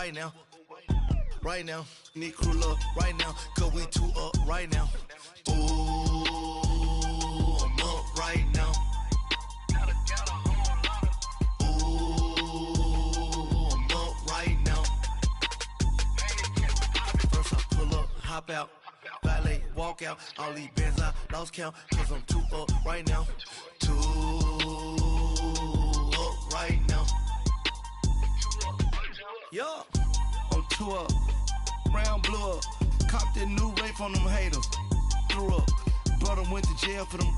right now. Right now, need crew up right now, cause we two up right now. Ooh, I'm up right now. Ooh, I'm up right now. First I pull up, hop out, valet, walk out. All these bands I lost count, cause I'm two up right now. Two up right now. Yeah, I'm two up. Round blew up, copped that new rape on them haters. Threw up, brother went to jail for them.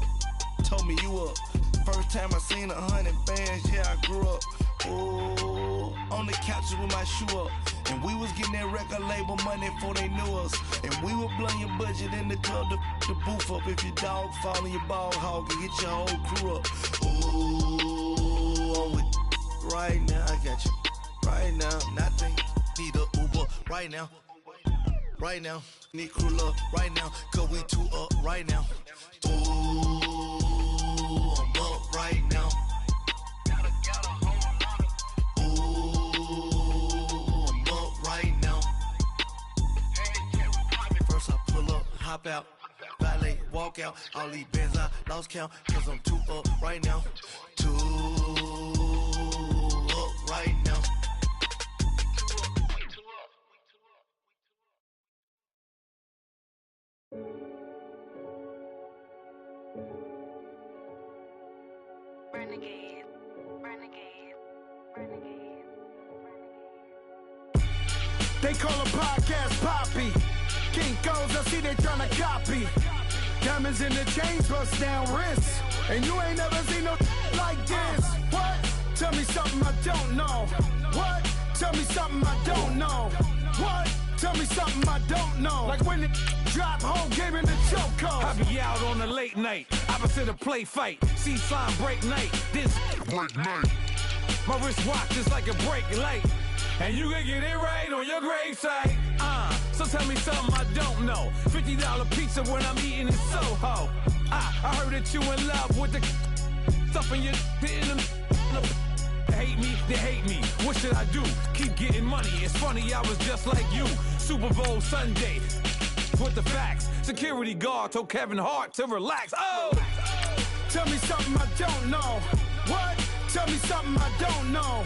Told me you up. First time I seen 100 bands, yeah I grew up. Ooh, on the couches with my shoe up. And we was getting that record label money before they knew us. And we were blowing your budget in the club to the booth up. If your dog fall in your ball hog and get your whole crew up. Ooh, I'm with right now, I got you. Right now, nothing, need a Uber right now. Right now, need crew up right now, cause we two up right now. Ooh, I'm up right now. Ooh, I'm up right now. First I pull up, hop out, valet, walk out. All these bands I lost count, cause I'm two up right now. Two up right now. Renegade, renegade, renegade, renegade. They call a podcast Poppy. Kinkos, I see they tryna copy. Diamonds in the chains, bust down wrists. And you ain't never seen no like this. What? Tell me something I don't know. What? Tell me something I don't know. What? Tell me something I don't know. Like when it drop, whole game in the chokehold. I be out on a late night, opposite a play fight. See sign break night, this break night. My wristwatch is like a break light. And you can get it right on your gravesite. So tell me something I don't know. $50 pizza when I'm eating in Soho. I heard that you in love with the stuff in your They hate me, they hate me. What should I do? Keep getting money. It's funny, I was just like you. Super Bowl Sunday. With the facts. Security guard told Kevin Hart to relax. Oh! Tell me something I don't know. What? Tell me something I don't know.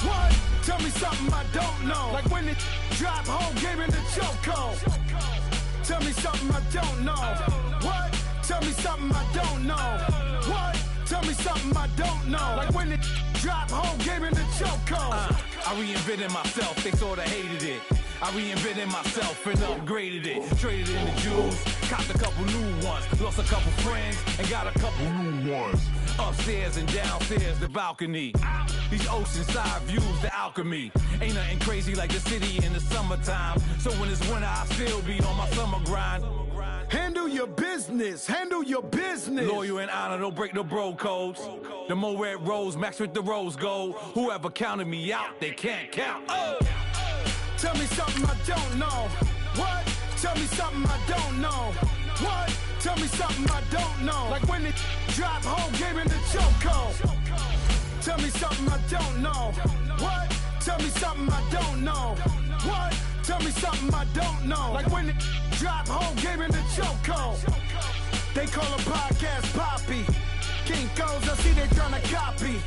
What? Tell me something I don't know. Like when it drop, whole game in the chokehold. Tell me something I don't know. What? Tell me something I don't know. What? Tell me something I don't know. Like when it drop, whole game in the chokehold. I reinvented myself, they sorta hated it. I reinvented myself and upgraded it. Traded in the jewels, copped a couple new ones. Lost a couple friends and got a couple new ones. Upstairs and downstairs, the balcony. These oceanside views, the alchemy. Ain't nothing crazy like the city in the summertime. So when it's winter, I still be on my summer grind. Handle your business, handle your business. Loyal and honor, don't break the bro codes. The more red rose, max with the rose gold. Whoever counted me out, they can't count. Oh! Tell me something I don't know. What? Tell me something I don't know. What? Tell me something I don't know. Like when it drop, whole game in the chokehold. Tell me something I don't know. What? Tell me something I don't know. What? Tell me something I don't know. Like when it drop, whole game in the chokehold. They call a podcast Poppy. Kinkos, I see they tryna copy.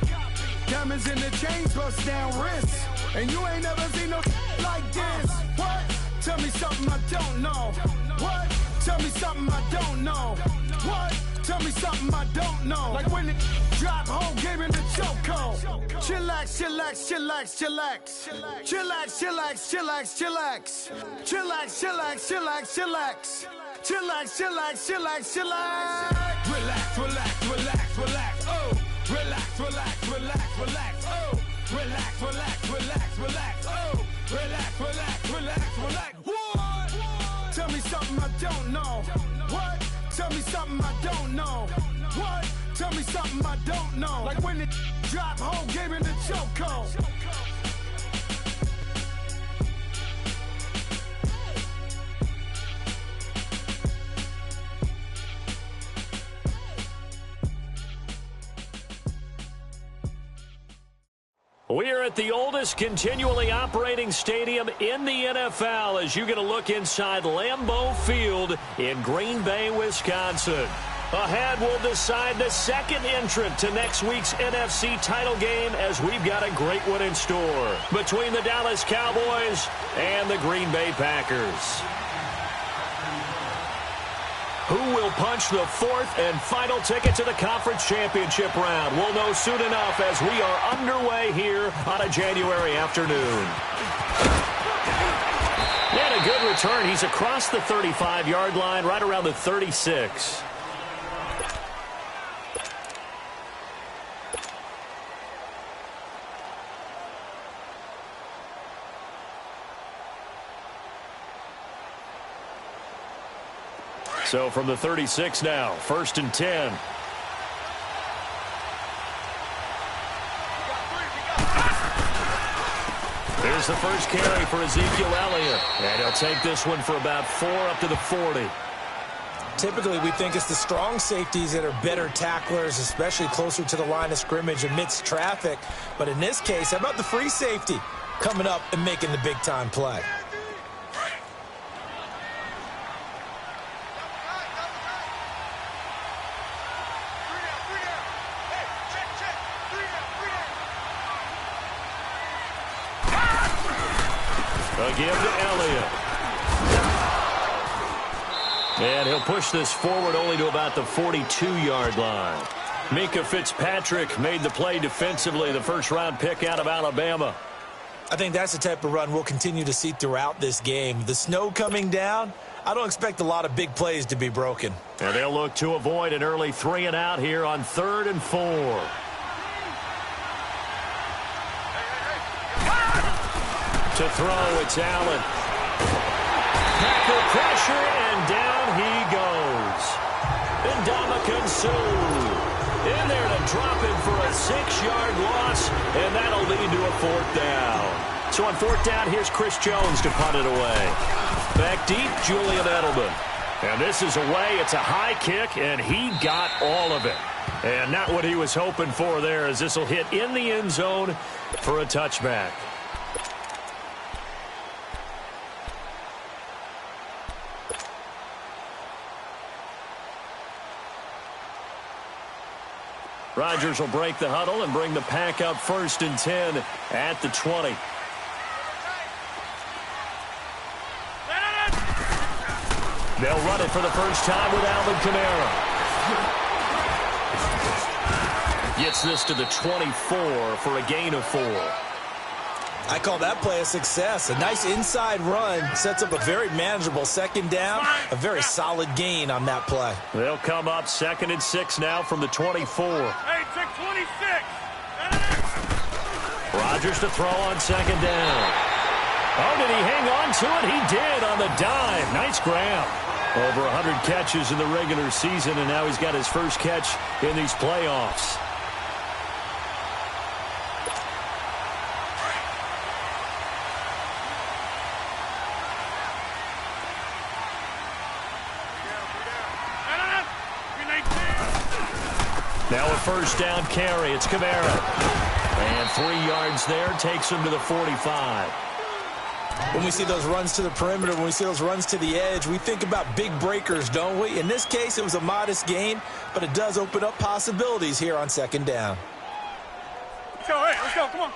Diamonds in the chains, bust down wrists. And you ain't never seen no like this. What? Tell me something I don't know. What? Tell me something I don't know. What? Tell me something I don't know. Like when it drop, whole game in the chokehold. Chillax, chillax, chillax, chillax. Chillax, chillax, chillax, chillax. Chillax, chillax, chillax, chillax. Chillax, chillax, chillax, chillax. Relax, relax, relax, relax. Oh! Relax, relax, relax, relax. Oh! Relax, relax, relax, relax. Oh! Relax, relax, relax, relax. What? Tell me something I don't know. What? Tell me something I don't know. What? Tell me something I don't know. Like when it drop, whole game in the chokehold. We're at the oldest continually operating stadium in the NFL as you get a look inside Lambeau Field in Green Bay, Wisconsin. Ahead, we'll decide the second entrant to next week's NFC title game as we've got a great one in store between the Dallas Cowboys and the Green Bay Packers. Who will punch the fourth and final ticket to the conference championship round? We'll know soon enough as we are underway here on a January afternoon. And a good return. He's across the 35-yard line, right around the 36. So from the 36 now, 1st and 10. Here's the first carry for Ezekiel Elliott. And he'll take this one for about 4 up to the 40. Typically, we think it's the strong safeties that are better tacklers, especially closer to the line of scrimmage amidst traffic. But in this case, how about the free safety coming up and making the big-time play? Give to Elliott. And he'll push this forward only to about the 42-yard line. Mika Fitzpatrick made the play defensively, the first-round pick out of Alabama. I think that's the type of run we'll continue to see throughout this game. The snow coming down, I don't expect a lot of big plays to be broken. And they'll look to avoid an early 3-and-out here on 3rd and 4. To throw, it's Allen. Tackle pressure, and down he goes. Ndamukong Suh in there to drop him for a 6-yard loss, and that'll lead to a 4th down. So on 4th down, here's Chris Jones to punt it away. Back deep, Julian Edelman. And this is away. It's a high kick, and he got all of it. And not what he was hoping for there, as this will hit in the end zone for a touchback. Rodgers will break the huddle and bring the pack up 1st and 10 at the 20. They'll run it for the first time with Alvin Kamara. Gets this to the 24 for a gain of 4. I call that play a success. A nice inside run sets up a very manageable 2nd down. A very solid gain on that play. They'll come up 2nd and 6 now from the 24. Hey, check 26. Rodgers to throw on 2nd down. Oh, did he hang on to it? He did on the dive. Nice grab. Over 100 catches in the regular season, and now he's got his first catch in these playoffs. Now a 1st down carry. It's Kamara. And 3 yards there takes him to the 45. When we see those runs to the perimeter, when we see those runs to the edge, we think about big breakers, don't we? In this case, it was a modest gain, but it does open up possibilities here on 2nd down. Let's go, hey, let's go, come on.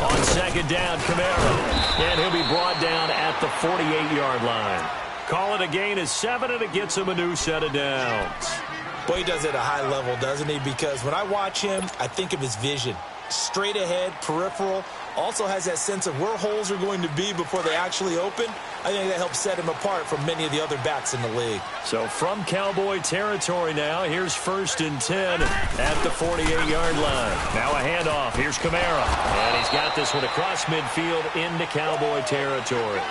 On 2nd down, Kamara. And he'll be brought down at the 48-yard line. Call it a gain of 7, and it gets him a new set of downs. Boy, he does it at a high level, doesn't he? Because when I watch him, I think of his vision. Straight ahead, peripheral. Also has that sense of where holes are going to be before they actually open. I think that helps set him apart from many of the other backs in the league. So from Cowboy territory now, here's 1st and 10 at the 48-yard line. Now a handoff. Here's Kamara. And he's got this one across midfield into Cowboy territory.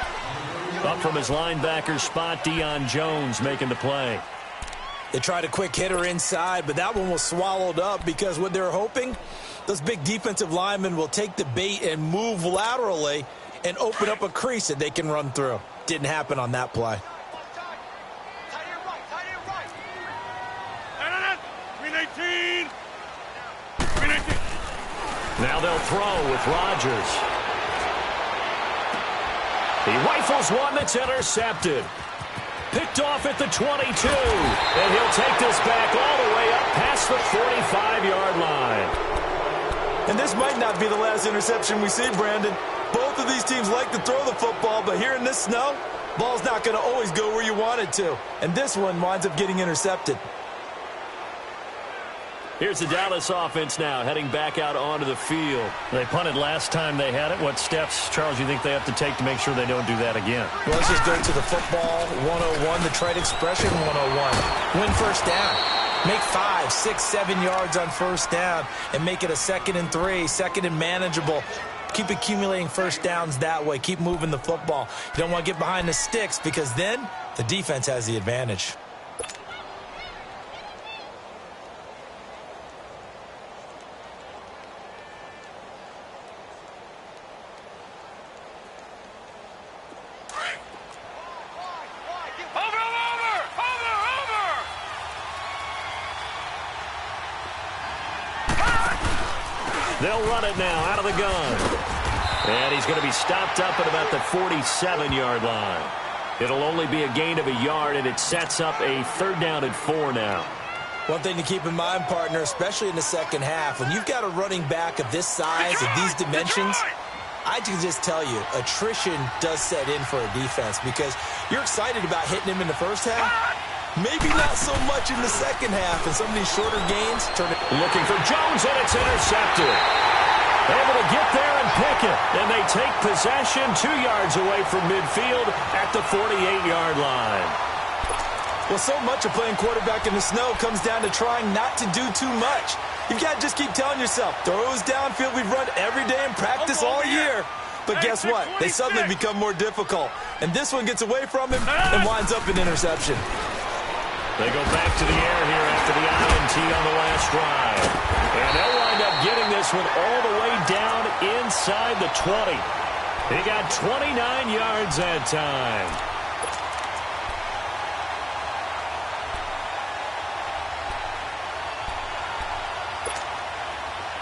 Up from his linebacker spot, Deion Jones making the play. They tried a quick hitter inside, but that one was swallowed up because what they're hoping, those big defensive linemen will take the bait and move laterally and open up a crease that they can run through. Didn't happen on that play. Now they'll throw with Rodgers. He rifles one that's intercepted. Picked off at the 22. And he'll take this back all the way up past the 45-yard line. And this might not be the last interception we see, Brandon. Both of these teams like to throw the football, but here in this snow, ball's not going to always go where you want it to. And this one winds up getting intercepted. Here's the Dallas offense now, heading back out onto the field. They punted last time they had it. What steps, Charles, you think they have to take to make sure they don't do that again? Well, let's just go to the football 101, the trite expression 101. Win first down. Make 5, 6, 7 yards on first down and make it a 2nd and 3, 2nd and manageable. Keep accumulating first downs that way. Keep moving the football. You don't want to get behind the sticks because then the defense has the advantage. They'll run it now out of the gun. And he's going to be stopped up at about the 47-yard line. It'll only be a gain of a yard, and it sets up a 3rd down and 4 now. One thing to keep in mind, partner, especially in the second half, when you've got a running back of this size, of these dimensions, I can just tell you, attrition does set in for a defense because you're excited about hitting him in the first half. Maybe not so much in the second half, and some of these shorter gains turn it. Looking for Jones, and it's intercepted. Able to get there and pick it. And they take possession 2 yards away from midfield at the 48-yard line. Well, so much of playing quarterback in the snow comes down to trying not to do too much. You've got to just keep telling yourself, throws downfield we've run every day in practice all year. But guess what? They suddenly become more difficult. And this one gets away from him and winds up an interception. They go back to the air here after the INT on the last drive. And they'll wind up getting this one all the way down inside the 20. He got 29 yards that time.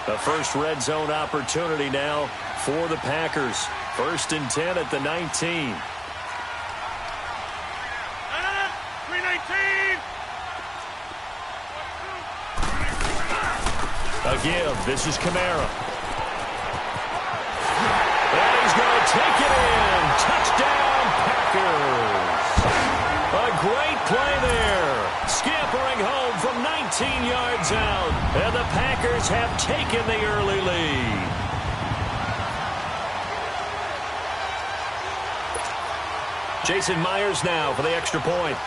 The first red zone opportunity now for the Packers. 1st and 10 at the 19. A give. This is Kamara. And he's going to take it in. Touchdown, Packers. A great play there. Scampering home from 19 yards out. And the Packers have taken the early lead. Jason Myers now for the extra point.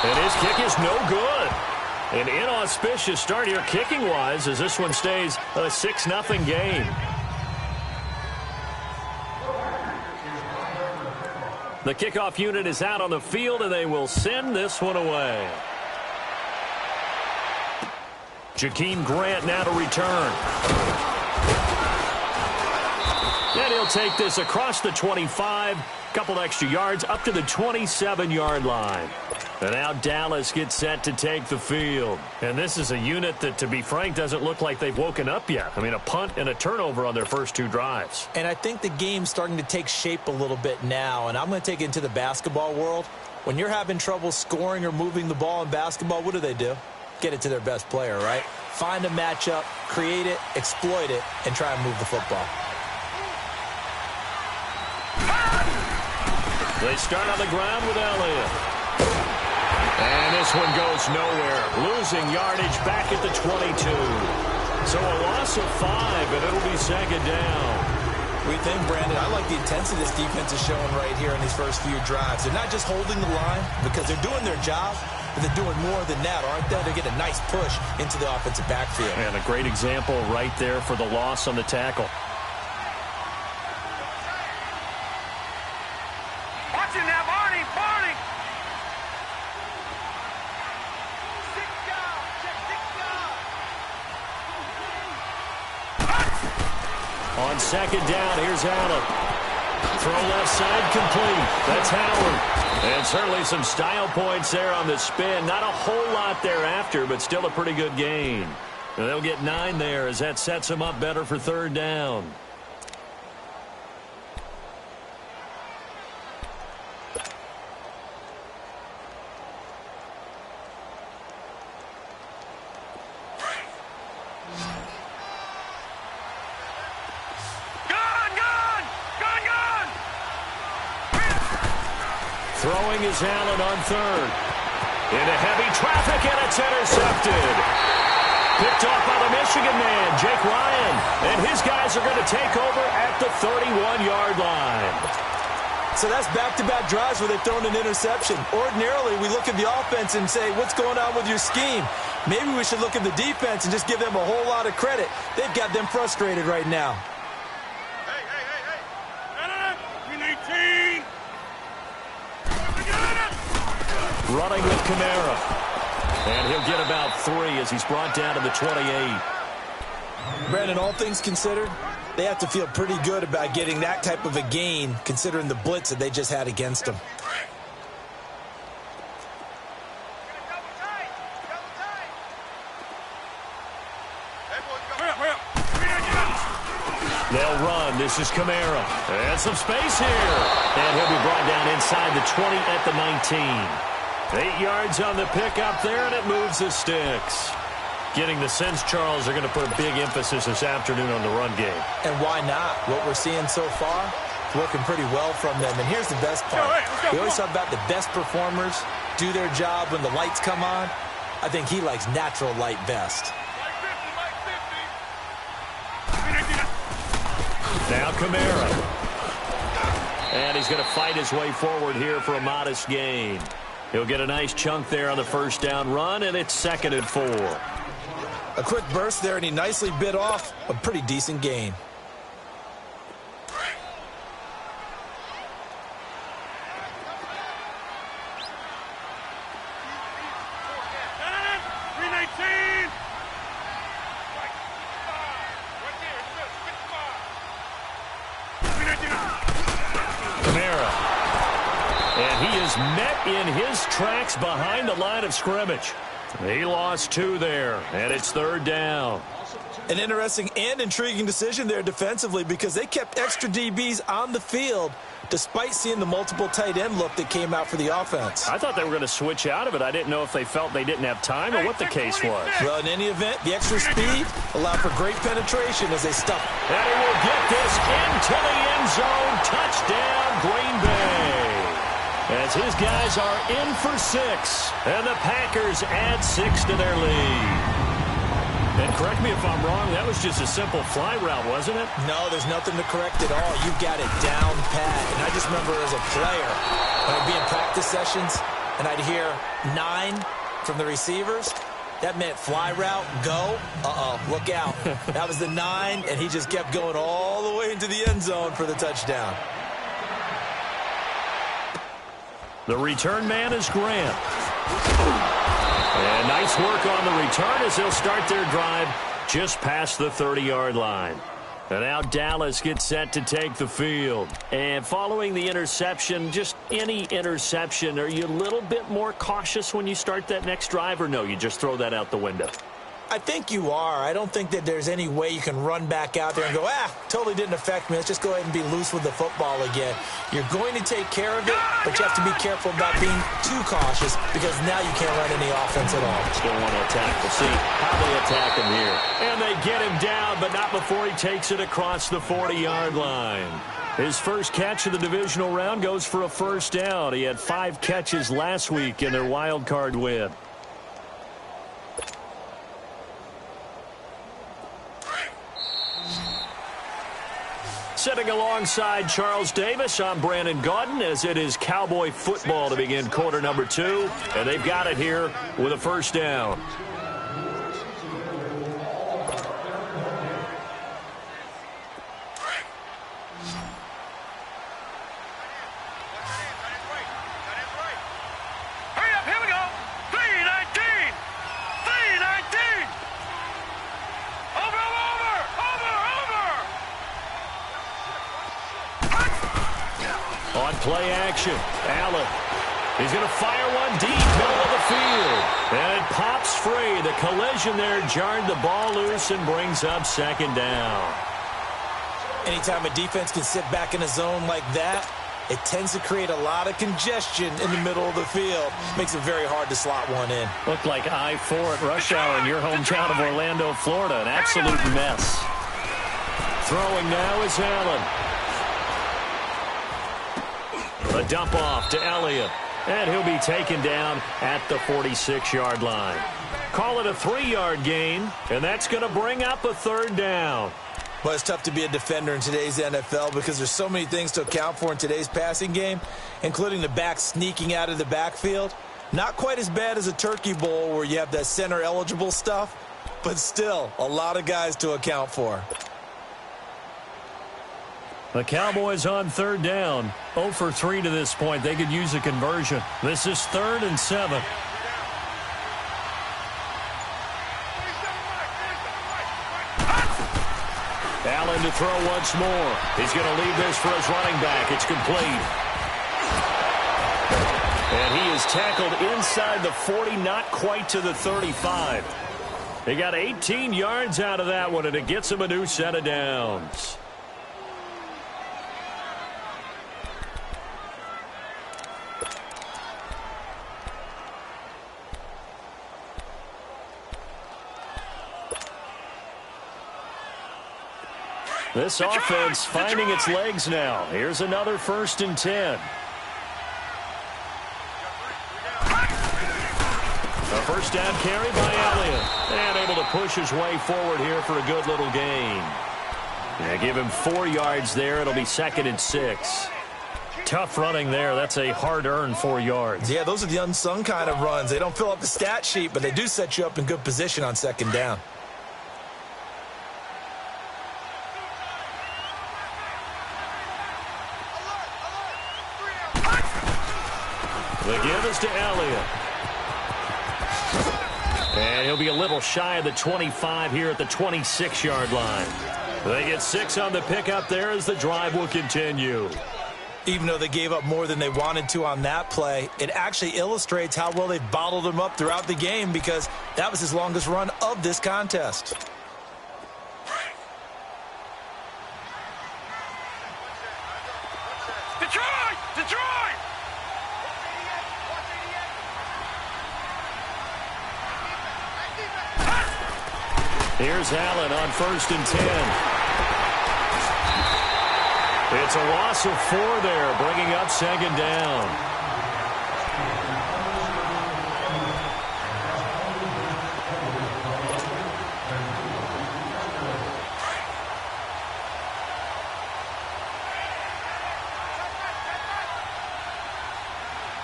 And his kick is no good. An inauspicious start here kicking-wise as this one stays a 6-0 game. The kickoff unit is out on the field, and they will send this one away. Jakeem Grant now to return. And he'll take this across the 25, couple extra yards up to the 27-yard line. And now Dallas gets set to take the field. And this is a unit that, to be frank, doesn't look like they've woken up yet. I mean, a punt and a turnover on their first 2 drives. And I think the game's starting to take shape a little bit now. And I'm going to take it into the basketball world. When you're having trouble scoring or moving the ball in basketball, what do? Get it to their best player, right? Find a matchup, create it, exploit it, and try and move the football. They start on the ground with Elliott. And this one goes nowhere. Losing yardage back at the 22. So a loss of 5, and it'll be 2nd down. We think, Brandon, I like the intensity this defense is showing right here in these first few drives. They're not just holding the line because they're doing their job, but they're doing more than that, aren't they? They get a nice push into the offensive backfield. And a great example right there for the loss on the tackle. Watching that, Barney! On 2nd down, here's Allen. Throw left side complete. That's Howard. And certainly some style points there on the spin. Not a whole lot thereafter, but still a pretty good gain. And they'll get 9 there as that sets them up better for third down. Throwing is Allen on third. Into heavy traffic, and it's intercepted. Picked off by the Michigan man, Jake Ryan. And his guys are going to take over at the 31-yard line. So that's back-to-back drives where they've thrown an interception. Ordinarily, we look at the offense and say, what's going on with your scheme? Maybe we should look at the defense and just give them a whole lot of credit. They've got them frustrated right now. Running with Kamara. And he'll get about 3 as he's brought down to the 28. Brandon, all things considered, they have to feel pretty good about getting that type of a gain considering the blitz that they just had against them. They'll run. This is Kamara. And some space here. And he'll be brought down inside the 20 at the 19. 8 yards on the pickup there, and it moves the sticks. Getting the sense, Charles, are going to put a big emphasis this afternoon on the run game. And why not? What we're seeing so far, working pretty well from them. And here's the best part. We always talk about the best performers do their job when the lights come on. I think he likes natural light best. Now Kamara. And he's going to fight his way forward here for a modest gain. He'll get a nice chunk there on the first down run, and it's 2nd and 4. A quick burst there, and he nicely bit off a pretty decent gain. Met in his tracks behind the line of scrimmage. He lost 2 there, and it's 3rd down. An interesting and intriguing decision there defensively because they kept extra DBs on the field despite seeing the multiple tight end look that came out for the offense. I thought they were going to switch out of it. I didn't know if they felt they didn't have time or what the case was. Well, in any event, the extra speed allowed for great penetration as they stuck. And he will get this into the end zone. Touchdown, Green Bay. As his guys are in for 6, and the Packers add 6 to their lead. And correct me if I'm wrong, that was just a simple fly route, wasn't it? No, there's nothing to correct at all. You've got it down pat. And I just remember as a player, when I'd be in practice sessions, and I'd hear 9 from the receivers, that meant fly route, go, look out. That was the 9, and he just kept going all the way into the end zone for the touchdown. The return man is Grant. And nice work on the return as they'll start their drive just past the 30-yard line. And now Dallas gets set to take the field. And following the interception, just any interception, are you a little bit more cautious when you start that next drive, or no, you just throw that out the window? I think you are. I don't think that there's any way you can run back out there and go, totally didn't affect me. Let's just go ahead and be loose with the football again. You're going to take care of it, but you have to be careful about being too cautious because now you can't run any offense at all. Still want to attack. We'll see how they attack him here. And they get him down, but not before he takes it across the 40-yard line. His first catch of the divisional round goes for a first down. He had 5 catches last week in their wild card win. Sitting alongside Charles Davis, I'm Brandon Gaudin as it is Cowboy football to begin quarter number 2. And they've got it here with a first down. On play action, Allen. He's going to fire one deep, middle of the field. And it pops free. The collision there jarred the ball loose and brings up second down. Anytime a defense can sit back in a zone like that, it tends to create a lot of congestion in the middle of the field. Makes it very hard to slot one in. Looked like I-4 at rush hour in your hometown of Orlando, Florida. An absolute mess. Throwing now is Allen. A dump off to Elliott. And he'll be taken down at the 46-yard line. Call it a 3-yard gain, and that's going to bring up a third down. But it's tough to be a defender in today's NFL because there's so many things to account for in today's passing game, including the back sneaking out of the backfield. Not quite as bad as a turkey bowl where you have that center-eligible stuff, but still a lot of guys to account for. The Cowboys on third down. 0 for 3 to this point. They could use a conversion. This is 3rd and 7. Allen to throw once more. He's going to leave this for his running back. It's complete. And he is tackled inside the 40, not quite to the 35. He got 18 yards out of that one, and it gets him a new set of downs. This offense finding its legs now. Here's another 1st and 10. A first down carry by Elliott. And able to push his way forward here for a good little gain. Yeah, give him 4 yards there. It'll be 2nd and 6. Tough running there. That's a hard-earned 4 yards. Yeah, those are the unsung kind of runs. They don't fill up the stat sheet, but they do set you up in good position on 2nd down. The give is to Elliott. And he'll be a little shy of the 25 here at the 26-yard line. They get 6 on the pickup there as the drive will continue. Even though they gave up more than they wanted to on that play, it actually illustrates how well they've bottled him up throughout the game because that was his longest run of this contest. Detroit! Here's Allen on 1st and 10. It's a loss of 4 there, bringing up 2nd down.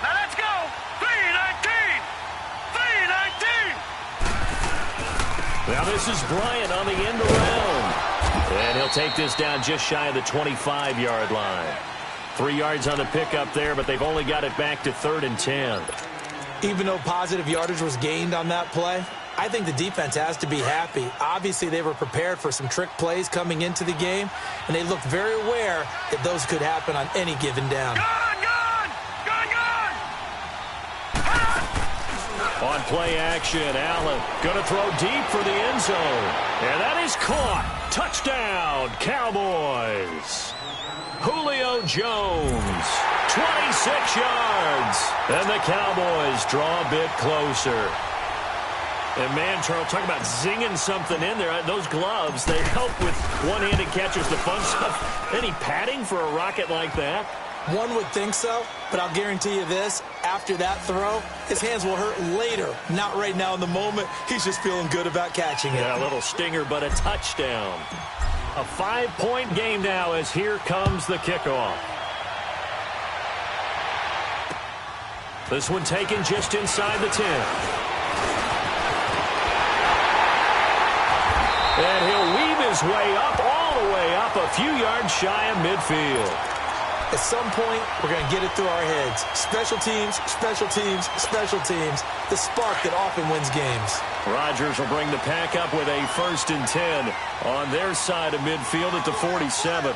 Now let's go! 3-19! 3-19! Now this is Bryant on the end around. And he'll take this down just shy of the 25-yard line. 3 yards on the pickup there, but they've only got it back to 3rd and 10. Even though positive yardage was gained on that play, I think the defense has to be happy. Obviously, they were prepared for some trick plays coming into the game, and they looked very aware that those could happen on any given down. On play action, Allen going to throw deep for the end zone. And that is caught. Touchdown, Cowboys. Julio Jones, 26 yards. And the Cowboys draw a bit closer. And man, Charles, talk about zinging something in there. Those gloves, they help with one-handed catches, the fun stuff. Any padding for a rocket like that? One would think so, but I'll guarantee you this. After that throw, his hands will hurt later, not right now in the moment. He's just feeling good about catching it. Yeah, a little stinger, but a touchdown. A 5-point game now as here comes the kickoff. This one taken just inside the 10. And he'll weave his way up, all the way up, a few yards shy of midfield. At some point, we're going to get it through our heads. Special teams, special teams, special teams. The spark that often wins games. Rodgers will bring the pack up with a 1st and 10 on their side of midfield at the 47.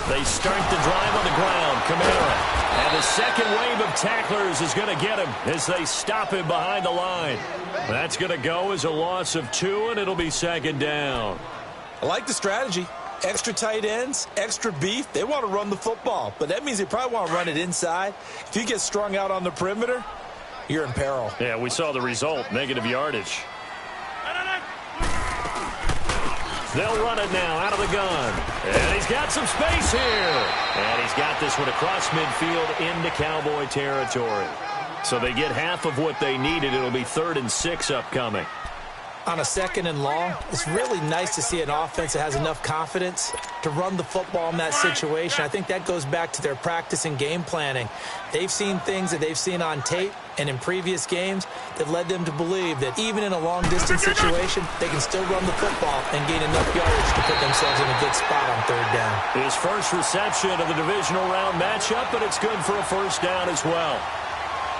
They start the drive on the ground. Kamara. And the second wave of tacklers is going to get him as they stop him behind the line. That's going to go as a loss of 2, and it'll be second down. I like the strategy. Extra tight ends, extra beef. They want to run the football, but that means they probably want to run it inside. If you get strung out on the perimeter, you're in peril. Yeah, we saw the result, negative yardage. They'll run it now out of the gun. And he's got some space here. And he's got this one across midfield into Cowboy territory. So they get half of what they needed. It'll be 3rd and 6 upcoming. On a 2nd and long, it's really nice to see an offense that has enough confidence to run the football in that situation. I think that goes back to their practice and game planning. They've seen things that they've seen on tape and in previous games that led them to believe that even in a long-distance situation, they can still run the football and gain enough yardage to put themselves in a good spot on 3rd down. His first reception of the divisional round matchup, but it's good for a first down as well.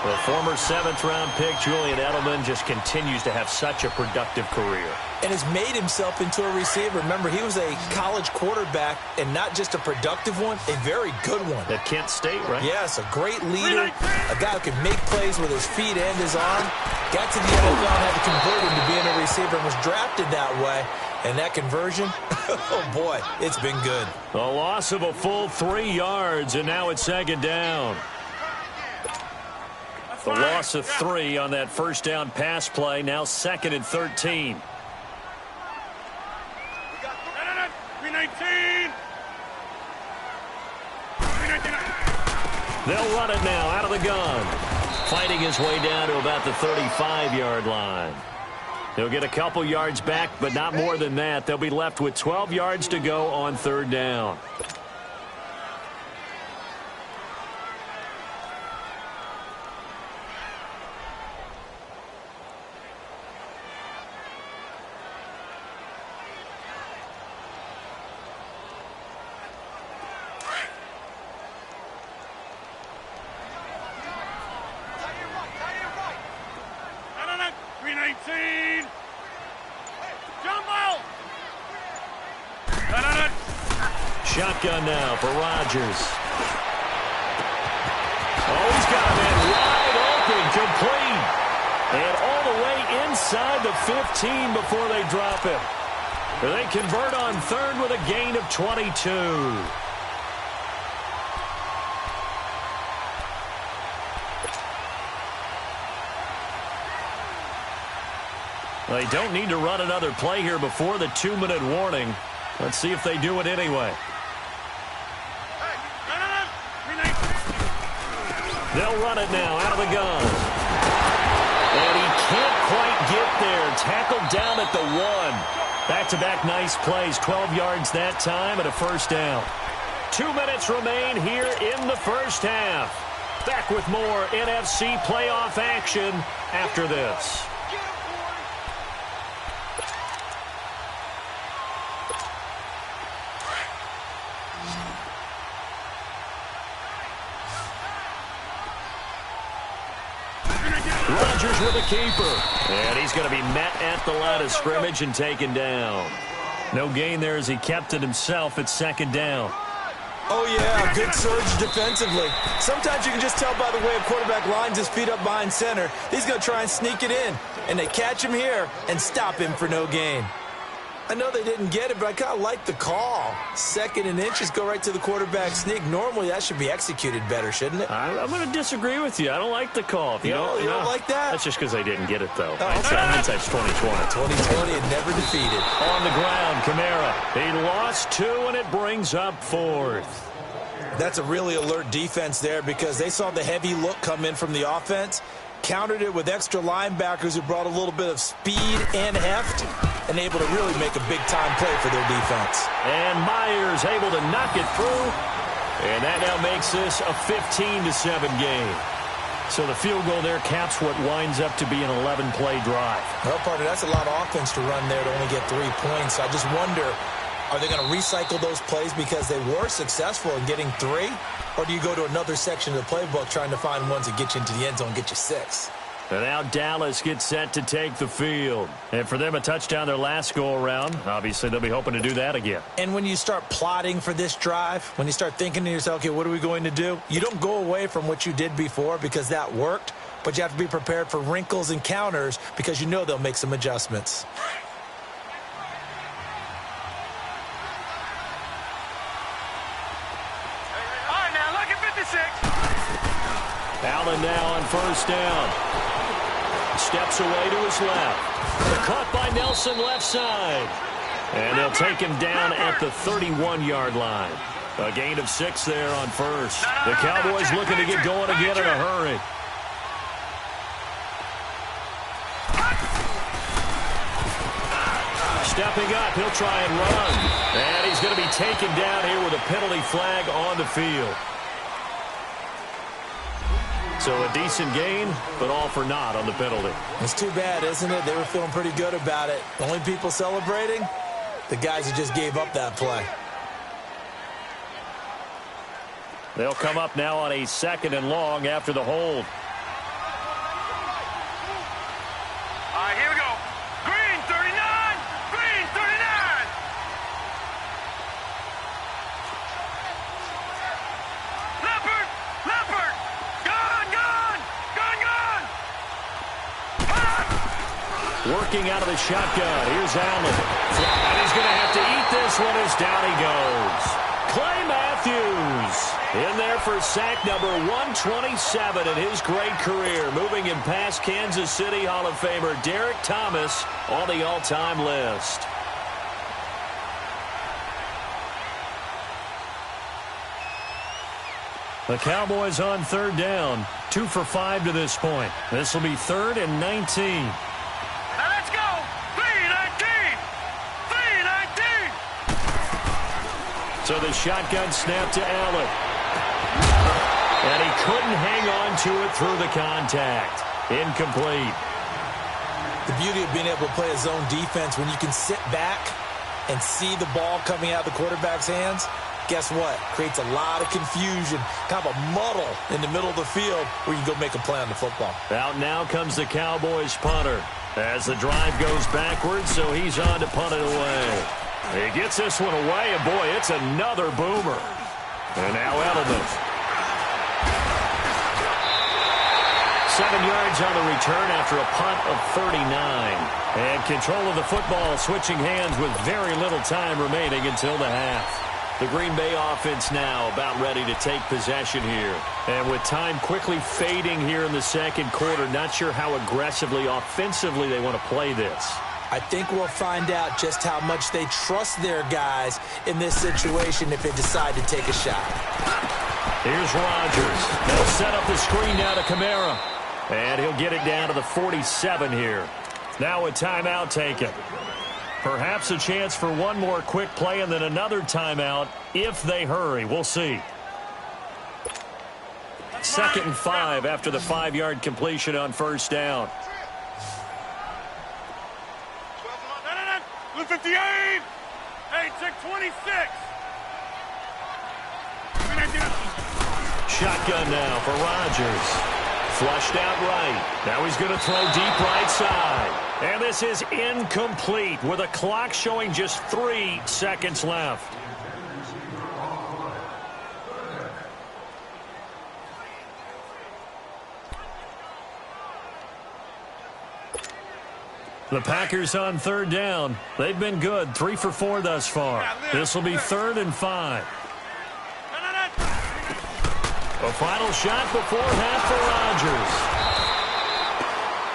The former 7th-round pick, Julian Edelman, just continues to have such a productive career. And has made himself into a receiver. Remember, he was a college quarterback, and not just a productive one, a very good one. At Kent State, right? Yes, a great leader, a guy who can make plays with his feet and his arm. Got to the NFL and had to convert him to being a receiver and was drafted that way. And that conversion, oh boy, it's been good. A loss of a full 3 yards, and now it's second down. The loss of 3 on that first down pass play, now 2nd and 13. They'll run it now out of the gun. Fighting his way down to about the 35-yard line. He'll get a couple yards back, but not more than that. They'll be left with 12 yards to go on 3rd down. Shotgun now for Rodgers. Oh, he's got him in wide open, complete. And all the way inside the 15 before they drop him. They convert on 3rd with a gain of 22. They don't need to run another play here before the 2-minute warning. Let's see if they do it anyway. They'll run it now out of the gun. And he can't quite get there. Tackled down at the 1. Back-to-back nice plays. 12 yards that time and a first down. 2 minutes remain here in the first half. Back with more NFC playoff action after this. Rodgers with a keeper. And he's going to be met at the line of scrimmage and taken down. No gain there as he kept it himself at 2nd down. Oh, yeah, good surge defensively. Sometimes you can just tell by the way a quarterback lines his feet up behind center. He's going to try and sneak it in. And they catch him here and stop him for no gain. I know they didn't get it, but I kind of like the call. 2nd and inches, go right to the quarterback sneak. Normally, that should be executed better, shouldn't it? I'm going to disagree with you. I don't like the call. If you don't like that? That's just because they didn't get it, though. Oh, okay. Hindsight's 2020. 2020 and never defeated. On the ground, Kamara. He lost 2, and it brings up 4th. That's a really alert defense there because they saw the heavy look come in from the offense, countered it with extra linebackers who brought a little bit of speed and heft, and able to really make a big-time play for their defense. And Myers able to knock it through, and that now makes this a 15-7 game. So the field goal there caps what winds up to be an 11-play drive. Well, partner, that's a lot of offense to run there to only get 3 points. I just wonder, are they going to recycle those plays because they were successful in getting 3? Or do you go to another section of the playbook trying to find ones that get you into the end zone and get you 6? And now Dallas gets set to take the field. And for them, a touchdown their last go-around. Obviously, they'll be hoping to do that again. And when you start plotting for this drive, when you start thinking to yourself, okay, what are we going to do? You don't go away from what you did before because that worked, but you have to be prepared for wrinkles and counters because you know they'll make some adjustments. Allen now on first down. Steps away to his left. Caught by Nelson left side. And they'll take him down at the 31-yard line. A gain of 6 there on first. The Cowboys looking to get going again in a hurry. Stepping up, he'll try and run. And he's going to be taken down here with a penalty flag on the field. So a decent gain, but all for naught on the penalty. It's too bad, isn't it? They were feeling pretty good about it. The only people celebrating, the guys who just gave up that play. They'll come up now on a 2nd and long after the hold. All right, here we go. Green 39! Green 39! Leopard! Leopard! Gone! Gone! Gone! Gone! Working out of the shotgun. Here's Allen. And he's going to have to eat this one as down he goes. Clay Matthews in there for sack number 127 in his great career. Moving him past Kansas City Hall of Famer Derek Thomas on the all-time list. The Cowboys on 3rd down. 2 for 5 to this point. This will be 3rd and 19. Now let's go! 3-19! 3-19! So the shotgun snap to Allen. And he couldn't hang on to it through the contact. Incomplete. The beauty of being able to play a zone defense when you can sit back and see the ball coming out of the quarterback's hands, guess what? Creates a lot of confusion, kind of a muddle in the middle of the field where you can go make a play on the football. Out now comes the Cowboys punter as the drive goes backwards, so he's on to punt it away. He gets this one away, and boy, it's another boomer. And now Edelman. 7 yards on the return after a punt of 39. And control of the football switching hands with very little time remaining until the half. The Green Bay offense now about ready to take possession here. And with time quickly fading here in the 2nd quarter, not sure how aggressively, offensively they want to play this. I think we'll find out just how much they trust their guys in this situation if they decide to take a shot. Here's Rodgers. They'll set up the screen now to Kamara. And he'll get it down to the 47 here. Now a timeout taken. Perhaps a chance for one more quick play and then another timeout if they hurry. We'll see. 2nd and 5 after the 5-yard completion on first down. 58! 26. Shotgun now for Rodgers. Flushed out right. Now he's going to throw deep right side. And this is incomplete with a clock showing just 3 seconds left. The Packers on 3rd down. They've been good. 3 for 4 thus far. This will be 3rd and 5. A final shot before half for Rodgers.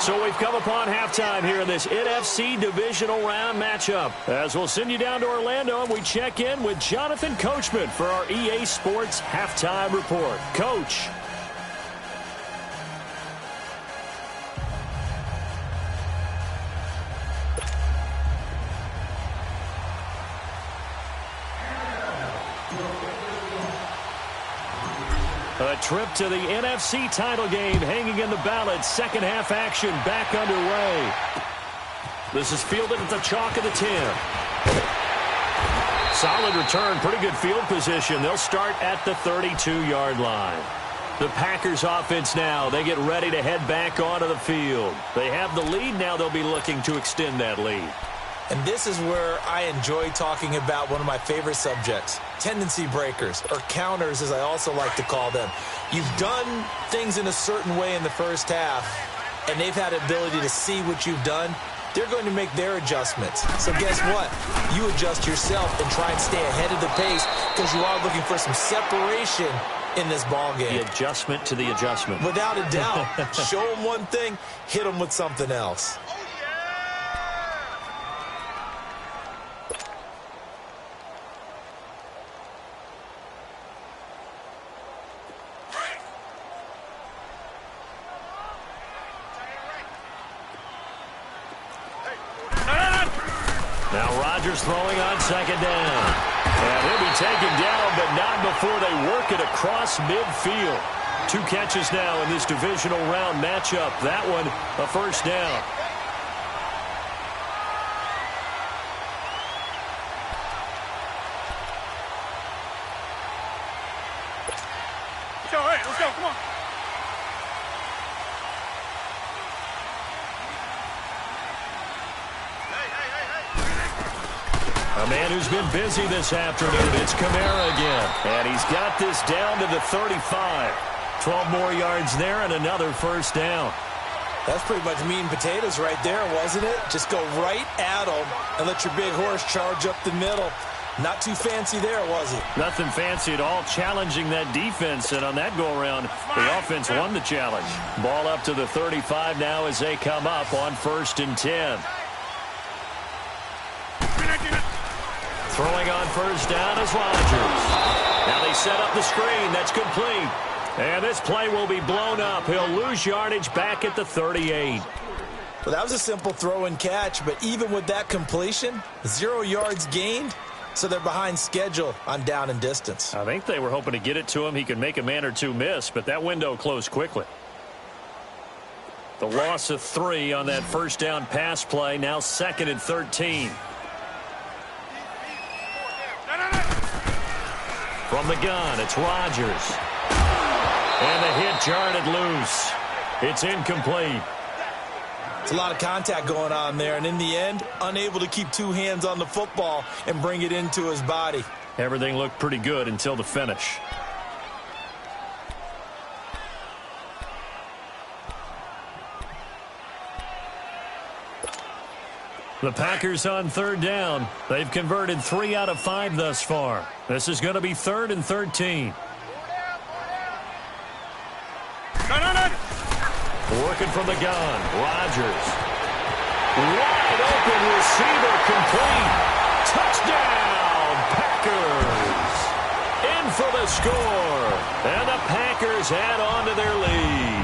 So we've come upon halftime here in this NFC divisional round matchup. As we'll send you down to Orlando and we check in with Jonathan Coachman for our EA Sports Halftime Report. Coach. A trip to the NFC title game hanging in the balance. 2nd half action back underway. This is fielded at the chalk of the 10. Solid return, pretty good field position. They'll start at the 32-yard line. The Packers offense now, they get ready to head back onto the field. They have the lead now. They'll be looking to extend that lead. And this is where I enjoy talking about one of my favorite subjects, tendency breakers, or counters as I also like to call them. You've done things in a certain way in the first half, and they've had the ability to see what you've done. They're going to make their adjustments. So guess what? You adjust yourself and try and stay ahead of the pace because you are looking for some separation in this ball game. The adjustment to the adjustment. Without a doubt. Show them one thing, hit them with something else. Now Rodgers throwing on second down. And he'll be taken down, but not before they work it across midfield. 2 catches now in this divisional round matchup. That one, a first down. Let's go, come on. A man who's been busy this afternoon. It's Kamara again. And he's got this down to the 35. 12 more yards there and another first down. That's pretty much meat and potatoes right there, wasn't it? Just go right at them and let your big horse charge up the middle. Not too fancy there, was it? Nothing fancy at all, challenging that defense. And on that go-around, the offense won the challenge. Ball up to the 35 now as they come up on 1st and 10. Throwing on first down is Rodgers. Now they set up the screen. That's complete. And this play will be blown up. He'll lose yardage back at the 38. Well, that was a simple throw and catch, but even with that completion, 0 yards gained, so they're behind schedule on down and distance. I think they were hoping to get it to him. He could make a man or two miss, but that window closed quickly. The loss of 3 on that first down pass play. Now 2nd and 13. From the gun, it's Rodgers. And the hit jarred it loose. It's incomplete. It's a lot of contact going on there, and in the end, unable to keep 2 hands on the football and bring it into his body. Everything looked pretty good until the finish. The Packers on 3rd down. They've converted 3 out of 5 thus far. This is going to be 3rd and 13. Working from the gun, Rodgers. Wide open receiver complete. Touchdown, Packers. In for the score. And the Packers add on to their lead.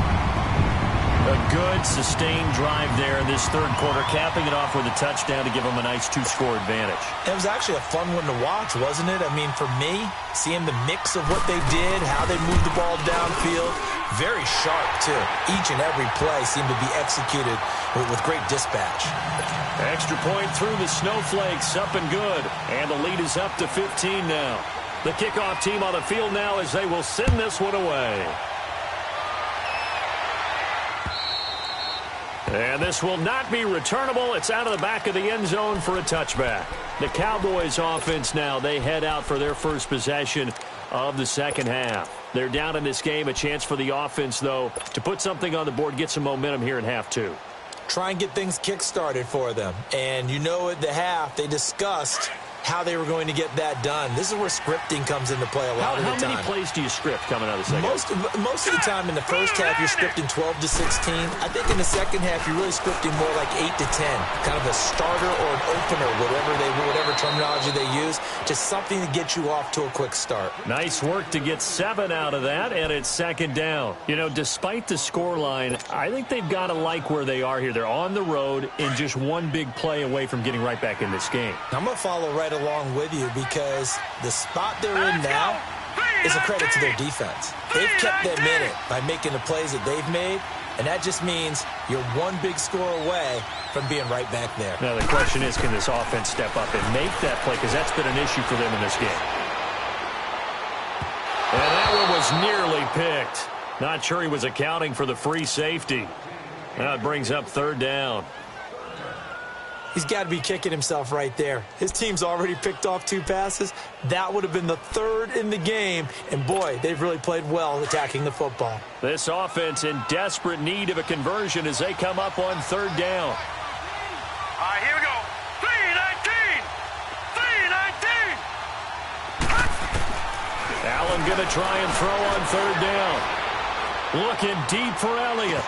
A good, sustained drive there in this 3rd quarter, capping it off with a touchdown to give them a nice 2-score advantage. It was actually a fun one to watch, wasn't it? I mean, for me, seeing the mix of what they did, how they moved the ball downfield, very sharp, too. Each and every play seemed to be executed with great dispatch. Extra point through the snowflakes, up and good. And the lead is up to 15 now. The kickoff team on the field now as they will send this one away. And this will not be returnable. It's out of the back of the end zone for a touchback. The Cowboys offense now, they head out for their first possession of the second half. They're down in this game. A chance for the offense, though, to put something on the board, get some momentum here in half 2. Try and get things kick-started for them. And you know at the half, they discussed how they were going to get that done. This is where scripting comes into play a lot of the time. How many plays do you script coming out of the second half? Most of the time in the first half, you're scripting 12 to 16. I think in the second half, you're really scripting more like 8 to 10. Kind of a starter or an opener, whatever terminology they use. Just something to get you off to a quick start. Nice work to get 7 out of that, and it's 2nd down. You know, despite the scoreline, I think they've got to like where they are here. They're on the road and just one big play away from getting right back in this game. I'm going to follow right along with you because the spot they're in now is a credit to their defense. They've kept them in it by making the plays that they've made, and that just means you're one big score away from being right back there. Now the question is, can this offense step up and make that play, because that's been an issue for them in this game. And that one was nearly picked. Not sure he was accounting for the free safety. Now it brings up third down. He's got to be kicking himself right there. His team's already picked off 2 passes. That would have been the 3rd in the game. And, boy, they've really played well attacking the football. This offense in desperate need of a conversion as they come up on third down. All right, here we go. 3-19. 3-19. Allen going to try and throw on third down. Looking deep for Elliott.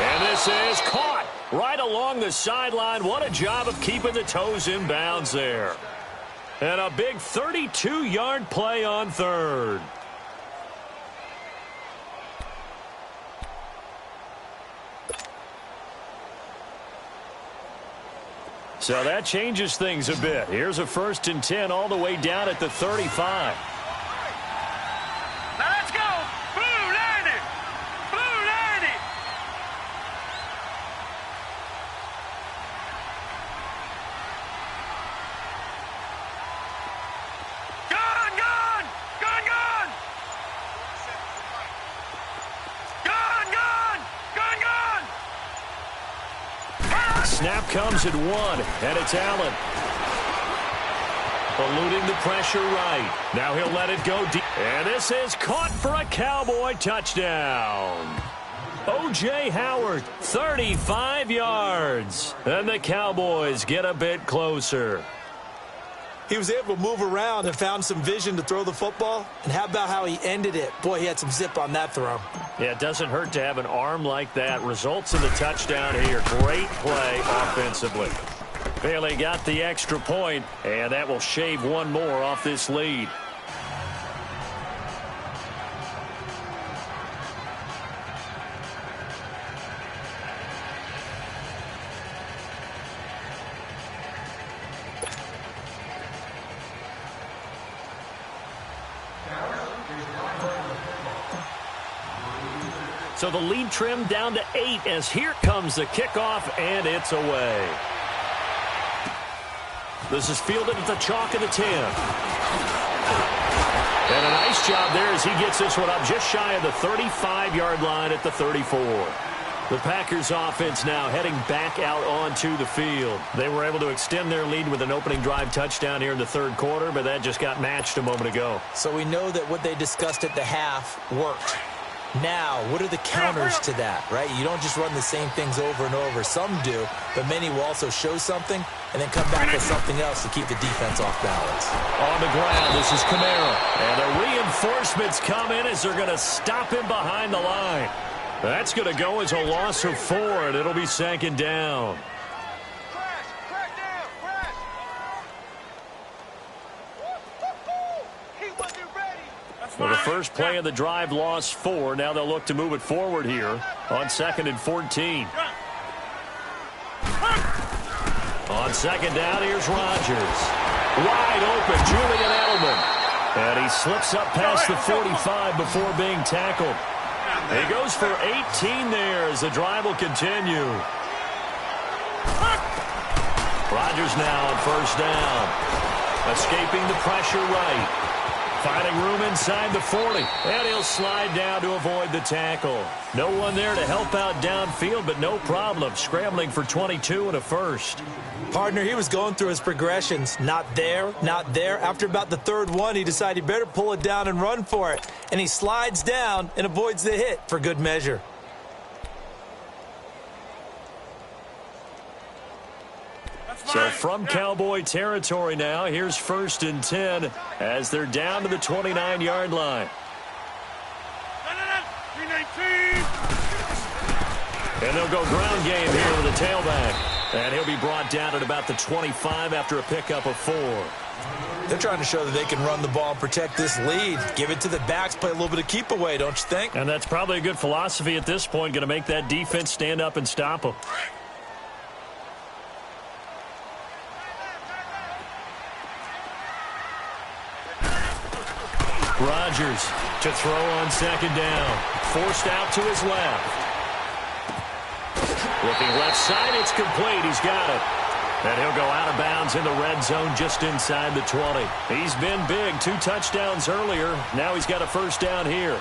And this is caught right along the sideline. What a job of keeping the toes in bounds there. And a big 32-yard play on third. So that changes things a bit. Here's a 1st and 10 all the way down at the 35. Now let's go. Blue 90. Blue 90. Gun, gun. Gun, gun. Gun, gun. Gun, gun. Snap comes at 1, and it's Allen. Eluding the pressure right. Now he'll let it go deep. And this is caught for a Cowboy touchdown. O.J. Howard, 35 yards. And the Cowboys get a bit closer. He was able to move around and found some vision to throw the football. And how about how he ended it? Boy, he had some zip on that throw. Yeah, it doesn't hurt to have an arm like that. Results in the touchdown here. Great play offensively. Bailey got the extra point, and that will shave one more off this lead. So the lead trimmed down to 8 as here comes the kickoff, and it's away. This is fielded at the chalk of the 10. And a nice job there as he gets this one up just shy of the 35-yard line at the 34. The Packers offense now heading back out onto the field. They were able to extend their lead with an opening drive touchdown here in the third quarter, but that just got matched a moment ago. So we know that what they discussed at the half worked. Now, what are the counters to that, right? You don't just run the same things over and over. Some do, but many will also show something and then come back with something else to keep the defense off balance. On the ground, this is Kamara. And the reinforcements come in as they're going to stop him behind the line. That's going to go as a loss of 4, and it'll be second down. Well, the first play of the drive lost 4. Now they'll look to move it forward here on 2nd and 14. On second down, here's Rodgers. Wide open, Julian Edelman. And he slips up past the 45 before being tackled. He goes for 18 there as the drive will continue. Rodgers now on first down. Escaping the pressure right. Finding room inside the 40. And he'll slide down to avoid the tackle. No one there to help out downfield, but no problem. Scrambling for 22 and a first. Partner, he was going through his progressions. Not there, not there. After about the third one, he decided he better pull it down and run for it. And he slides down and avoids the hit for good measure. So from Cowboy territory now, here's 1st and 10 as they're down to the 29-yard line. And they'll go ground game here with a tailback. And he'll be brought down at about the 25 after a pickup of 4. They're trying to show that they can run the ball and protect this lead. Give it to the backs, play a little bit of keep away, don't you think? And that's probably a good philosophy at this point, going to make that defense stand up and stop them. Rodgers to throw on second down. Forced out to his left. Looking left side, it's complete. He's got it. And he'll go out of bounds in the red zone just inside the 20. He's been big. 2 touchdowns earlier. Now he's got a first down here.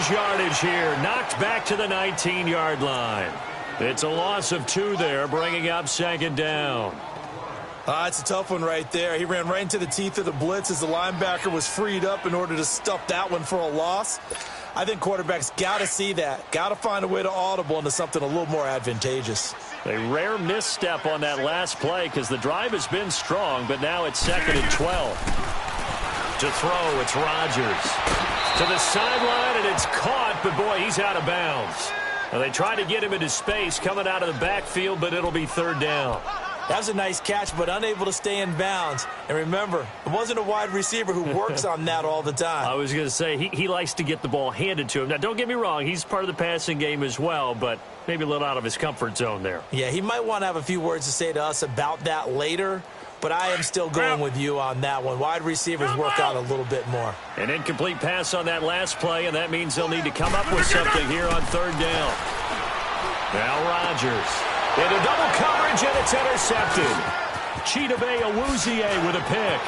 lose yardage here. Knocked back to the 19-yard line. It's a loss of 2 there, bringing up second down. It's a tough one right there. He ran right into the teeth of the blitz as the linebacker was freed up in order to stuff that one for a loss. I think quarterbacks got to see that. Got to find a way to audible into something a little more advantageous. A rare misstep on that last play because the drive has been strong, but now it's 2nd and 12. To throw, it's Rodgers. To the sideline, and it's caught, but boy, he's out of bounds. Well, they tried to get him into space coming out of the backfield, but it'll be 3rd down. That was a nice catch, but unable to stay in bounds. And remember, it wasn't a wide receiver who works on that all the time. I was going to say, he likes to get the ball handed to him. Now, don't get me wrong, he's part of the passing game as well, but maybe a little out of his comfort zone there. Yeah, he might want to have a few words to say to us about that later, but I am still going with you on that one. Wide receivers work out a little bit more. An incomplete pass on that last play, and that means they'll need to come up with something here on 3rd down. Now Rodgers. Into double coverage, and it's intercepted. Chidobe Awuzie with a pick.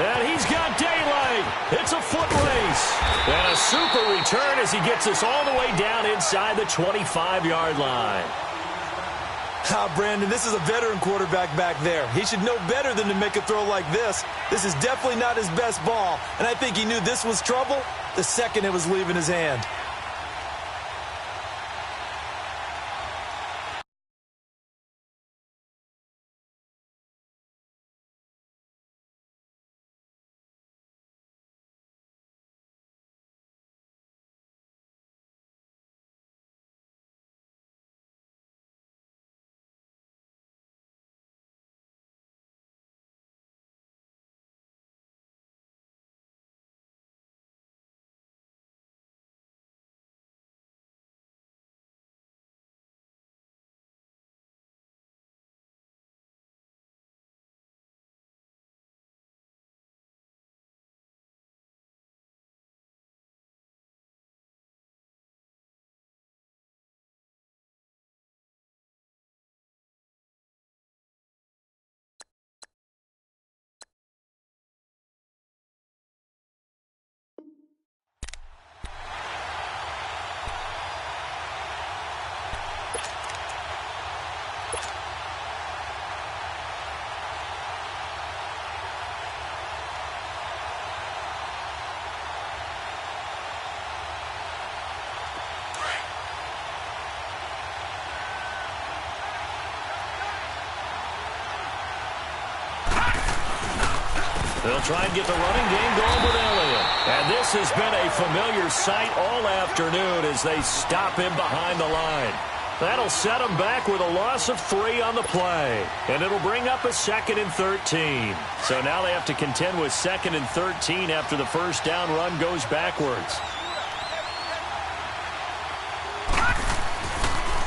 And he's got daylight. It's a foot race. And a super return as he gets us all the way down inside the 25-yard line. Brandon, this is a veteran quarterback back there. He should know better than to make a throw like this. This is definitely not his best ball, and I think he knew this was trouble the second it was leaving his hand. They'll try and get the running game going with Elliott. And this has been a familiar sight all afternoon as they stop him behind the line. That'll set him back with a loss of 3 on the play. And it'll bring up a 2nd and 13. So now they have to contend with 2nd and 13 after the first down run goes backwards.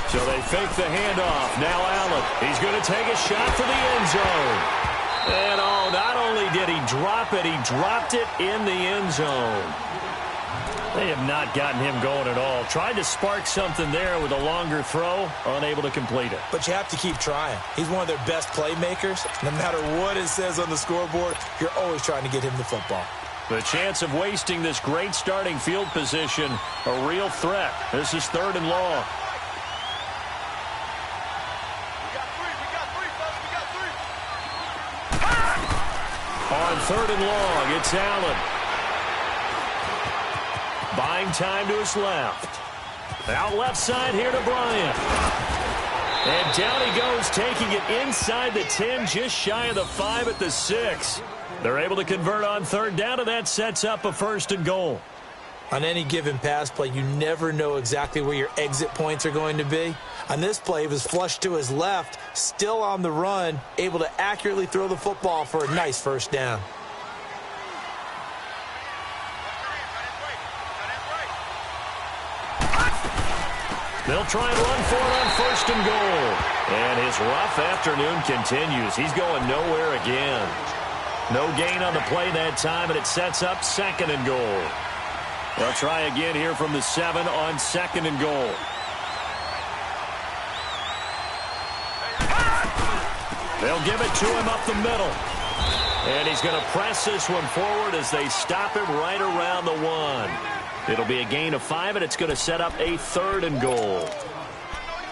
So they fake the handoff. Now Allen. He's going to take a shot for the end zone. And oh, not only did he drop it, he dropped it in the end zone. They have not gotten him going at all. Tried to spark something there with a longer throw, unable to complete it. But you have to keep trying. He's one of their best playmakers. No matter what it says on the scoreboard, you're always trying to get him the football. The chance of wasting this great starting field position, a real threat. This is 3rd and long. On 3rd and long, it's Allen. Buying time to his left. Out left side here to Bryant. And down he goes, taking it inside the 10, just shy of the 5 at the 6. They're able to convert on 3rd down, and that sets up a 1st and goal. On any given pass play, you never know exactly where your exit points are going to be. On this play, he was flushed to his left, still on the run, able to accurately throw the football for a nice 1st down. They'll try and run for it on 1st and goal. And his rough afternoon continues. He's going nowhere again. No gain on the play that time, and it sets up 2nd and goal. They'll try again here from the 7 on 2nd and goal. They'll give it to him up the middle. And he's going to press this one forward as they stop him right around the 1. It'll be a gain of 5, and it's going to set up a 3rd and goal.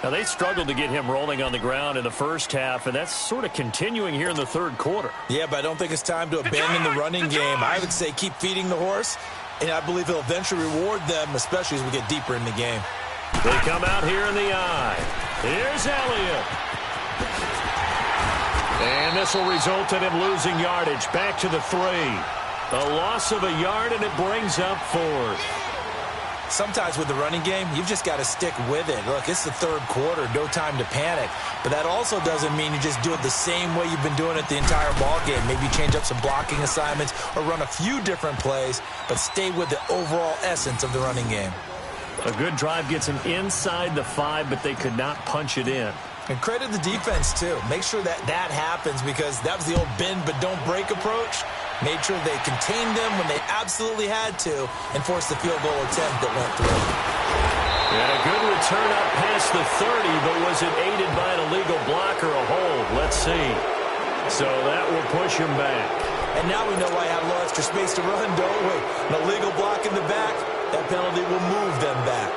Now, they struggled to get him rolling on the ground in the first half, and that's sort of continuing here in the 3rd quarter. Yeah, but I don't think it's time to abandon the running game. I would say keep feeding the horse, and I believe he'll eventually reward them, especially as we get deeper in the game. They come out here in the eye. Here's Elliott. And this will result in him losing yardage. Back to the 3. A loss of a yard, and it brings up 4th. Sometimes with the running game, you've just got to stick with it. Look, it's the 3rd quarter, no time to panic. But that also doesn't mean you just do it the same way you've been doing it the entire ball game. Maybe change up some blocking assignments or run a few different plays, but stay with the overall essence of the running game. A good drive gets him inside the 5, but they could not punch it in. And credit the defense, too. Make sure that happens, because that was the old bend but don't break approach. Made sure they contained them when they absolutely had to and forced the field goal attempt that went through. And a good return up past the 30, but was it aided by an illegal block or a hold? Let's see. So that will push him back. And now we know why I have a little extra space to run, don't we? An illegal block in the back, that penalty will move them back.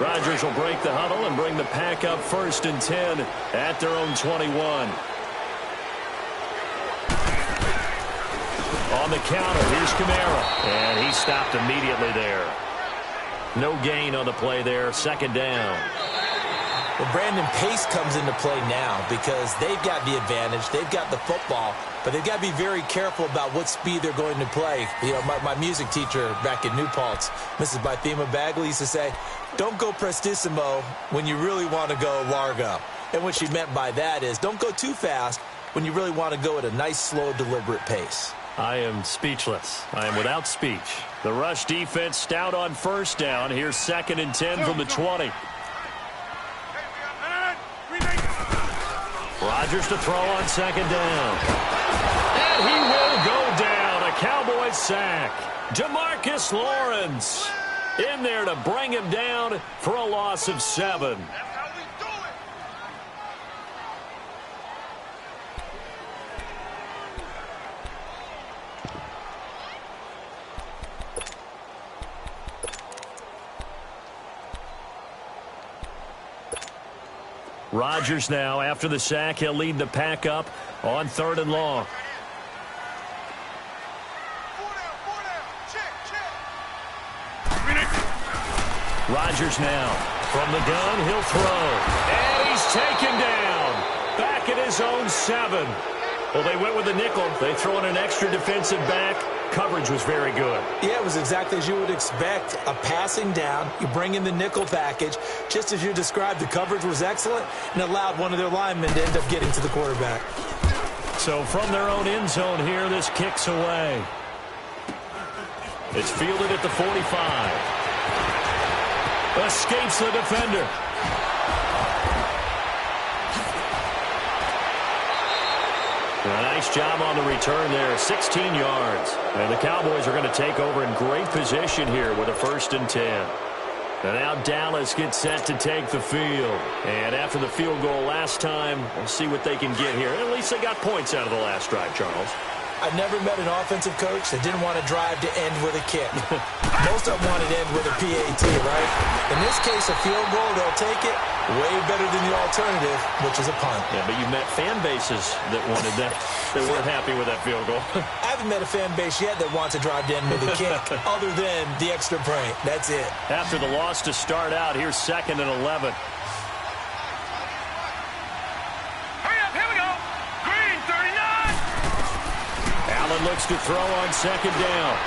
Rodgers will break the huddle and bring the pack up 1st and 10 at their own 21. On the counter, here's Kamara. And he stopped immediately there. No gain on the play there. 2nd down. Well, Brandon, pace comes into play now because they've got the advantage. They've got the football, but they've got to be very careful about what speed they're going to play. You know, my music teacher back in New Paltz, Mrs. Bythema Bagley, used to say, don't go prestissimo when you really want to go largo. And what she meant by that is don't go too fast when you really want to go at a nice, slow, deliberate pace. I am speechless. I am without speech. The rush defense stout on 1st down. Here's 2nd and 10 from the 20. Rodgers to throw on 2nd down. And he will go down. A Cowboys sack. DeMarcus Lawrence in there to bring him down for a loss of 7. Rodgers now, after the sack, he'll lead the pack up on 3rd and long. Rodgers now, from the gun, he'll throw. And he's taken down, back at his own 7. Well, they went with the nickel. They throw in an extra defensive back. Coverage was very good. Yeah, it was exactly as you would expect. A passing down, you bring in the nickel package. Just as you described, the coverage was excellent and allowed one of their linemen to end up getting to the quarterback. So from their own end zone here, this kicks away. It's fielded at the 45. Escapes the defender. A nice job on the return there, 16 yards. And the Cowboys are going to take over in great position here with a 1st and 10. And now Dallas gets set to take the field. And after the field goal last time, we'll see what they can get here. At least they got points out of the last drive, Charles. I've never met an offensive coach that didn't want to drive to end with a kick. Most of them wanted to end with a PAT, right? In this case, a field goal, they'll take it. Way better than the alternative, which is a punt. Yeah, but you've met fan bases that wanted that. They weren't happy with that field goal. I haven't met a fan base yet that wants to drive to end with a kick other than the extra point. That's it. After the loss to start out, here's 2nd and 11. Looks to throw on 2nd down.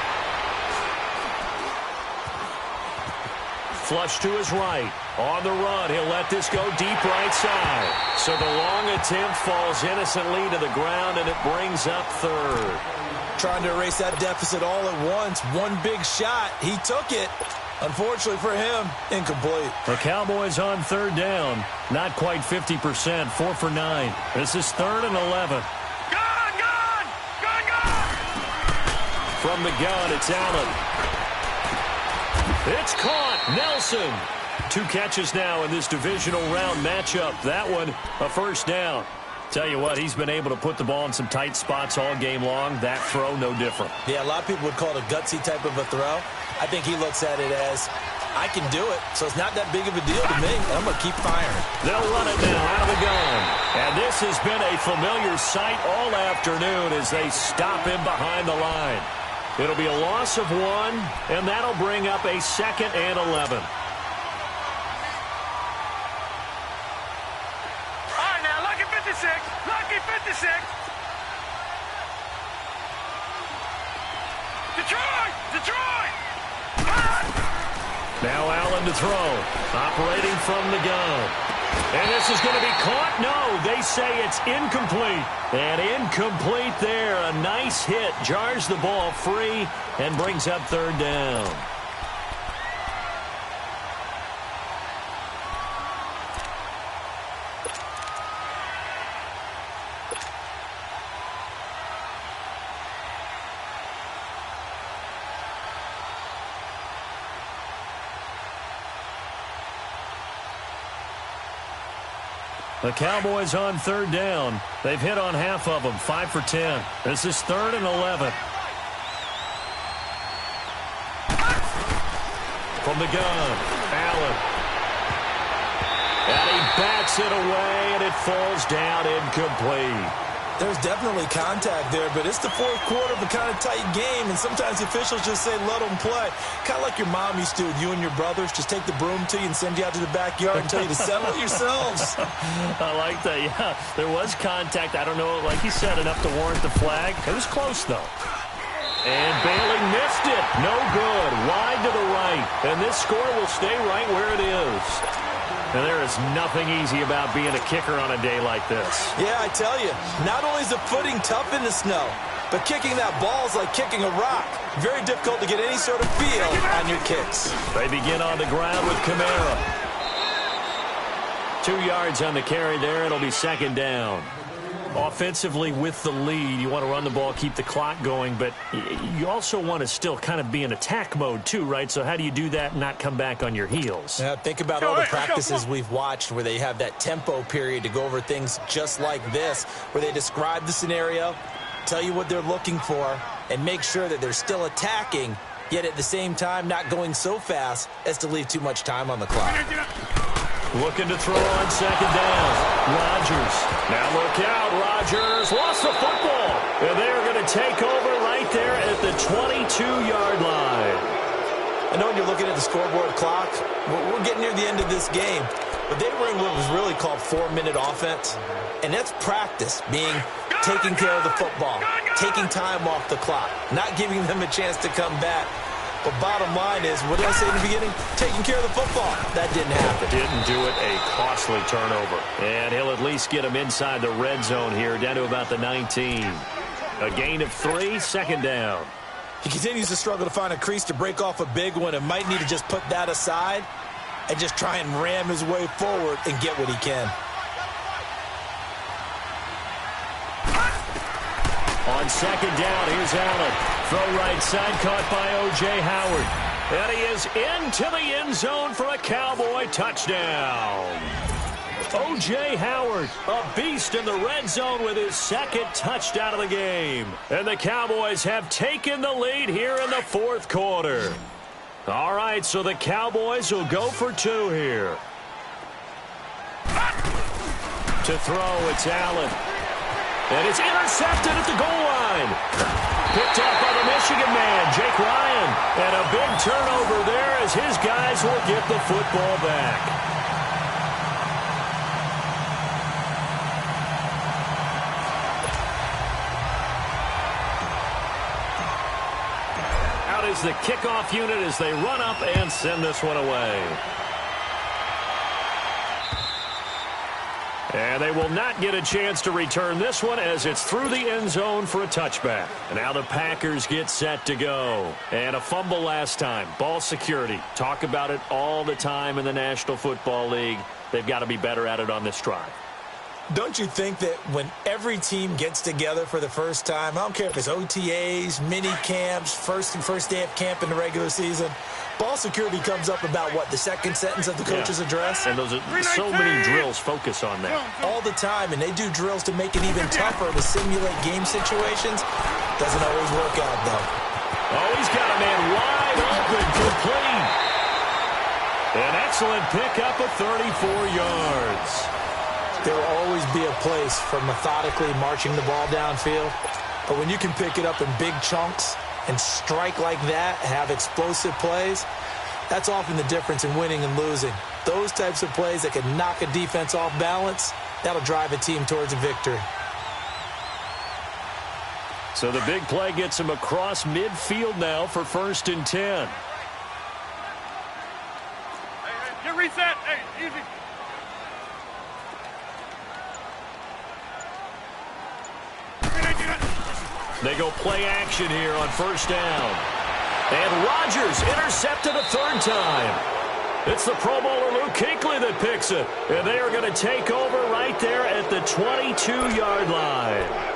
Flush to his right. On the run, he'll let this go deep right side. So the long attempt falls innocently to the ground, and it brings up 3rd. Trying to erase that deficit all at once. One big shot. He took it. Unfortunately for him, incomplete. The Cowboys on 3rd down. Not quite 50%. 4 for 9. This is 3rd and 11. From the gun, it's Allen. It's caught. Nelson. 2 catches now in this divisional round matchup. That one, a 1st down. Tell you what, he's been able to put the ball in some tight spots all game long. That throw, no different. Yeah, a lot of people would call it a gutsy type of a throw. I think he looks at it as, I can do it, so it's not that big of a deal to me. I'm going to keep firing. They'll run it now out of the gun. And this has been a familiar sight all afternoon as they stop him behind the line. It'll be a loss of 1, and that'll bring up a 2nd and 11. Lucky 56. Detroit! Now Allen to throw. Operating from the gun. And this is going to be caught. No, they say it's incomplete. And incomplete there. A nice hit. Jars the ball free and brings up 3rd down. The Cowboys on 3rd down. They've hit on half of them, 5 for 10. This is 3rd and 11. From the gun, Allen. And he bats it away, and it falls down incomplete. There's definitely contact there, but it's the 4th quarter of a kind of tight game, and sometimes officials just say, let them play. Kind of like your mom used to with you and your brothers. Just take the broom to you and send you out to the backyard and tell you to settle it yourselves. I like that, yeah. There was contact. I don't know, like you said, enough to warrant the flag. It was close, though. And Bailey missed it. No good. Wide to the right. And this score will stay right where it is. And there is nothing easy about being a kicker on a day like this. Yeah, I tell you, not only is the footing tough in the snow, but kicking that ball is like kicking a rock. Very difficult to get any sort of feel on your kicks. They begin on the ground with Kamara. 2 yards on the carry there. It'll be 2nd down. Offensively with the lead, you want to run the ball, keep the clock going, but you also want to still kind of be in attack mode too, right? So how do you do that and not come back on your heels? Yeah, think about all the practices we've watched where they have that tempo period to go over things just like this, where they describe the scenario, tell you what they're looking for, and make sure that they're still attacking, yet at the same time not going so fast as to leave too much time on the clock. Looking to throw on 2nd down. Rodgers. Now look out. Rodgers lost the football. And they're going to take over right there at the 22-yard line. I know when you're looking at the scoreboard clock, we're getting near the end of this game. But they were in what was really called 4-minute offense. And that's practice, being taking care of the football, taking time off the clock, not giving them a chance to come back. But bottom line is, what did I say in the beginning? Taking care of the football. That didn't happen. Didn't do it. A costly turnover. And he'll at least get him inside the red zone here, down to about the 19. A gain of 3, 2nd down. He continues to struggle to find a crease to break off a big one and might need to just put that aside and just try and ram his way forward and get what he can. On 2nd down, here's Allen. Throw right side, caught by O.J. Howard. And he is into the end zone for a Cowboy touchdown. O.J. Howard, a beast in the red zone with his 2nd touchdown of the game. And the Cowboys have taken the lead here in the 4th quarter. All right, so the Cowboys will go for 2 here. To throw, it's Allen. And it's intercepted at the goal line. Picked up by the Michigan man, Jake Ryan. And a big turnover there as his guys will get the football back. Out is the kickoff unit as they run up and send this one away. And they will not get a chance to return this one as it's through the end zone for a touchback. And now the Packers get set to go. And a fumble last time. Ball security. Talk about it all the time in the National Football League. They've got to be better at it on this drive. Don't you think that when every team gets together for the first time, I don't care if it's OTAs, mini camps, first day of camp in the regular season, ball security comes up about, what, the second sentence of the coach's address? And those are so many drills focus on that. All the time, and they do drills to make it even tougher to simulate game situations. Doesn't always work out, though. Oh, he's got a man wide open, complete. An excellent pickup of 34 yards. There will always be a place for methodically marching the ball downfield. But when you can pick it up in big chunks and strike like that, have explosive plays, that's often the difference in winning and losing. Those types of plays that can knock a defense off balance, that'll drive a team towards a victory. So the big play gets him across midfield now for 1st and 10. Get reset. Hey, easy. They go play action here on 1st down. And Rodgers intercepted a 3rd time. It's the Pro Bowler Luke Kuechly that picks it. And they are going to take over right there at the 22-yard line.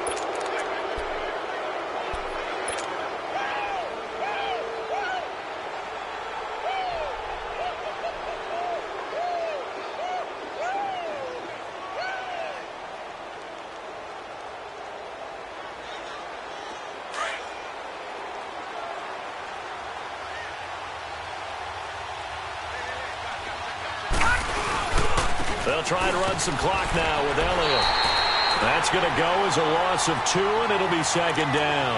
They'll try to run some clock now with Elliott. That's going to go as a loss of 2, and it'll be 2nd down.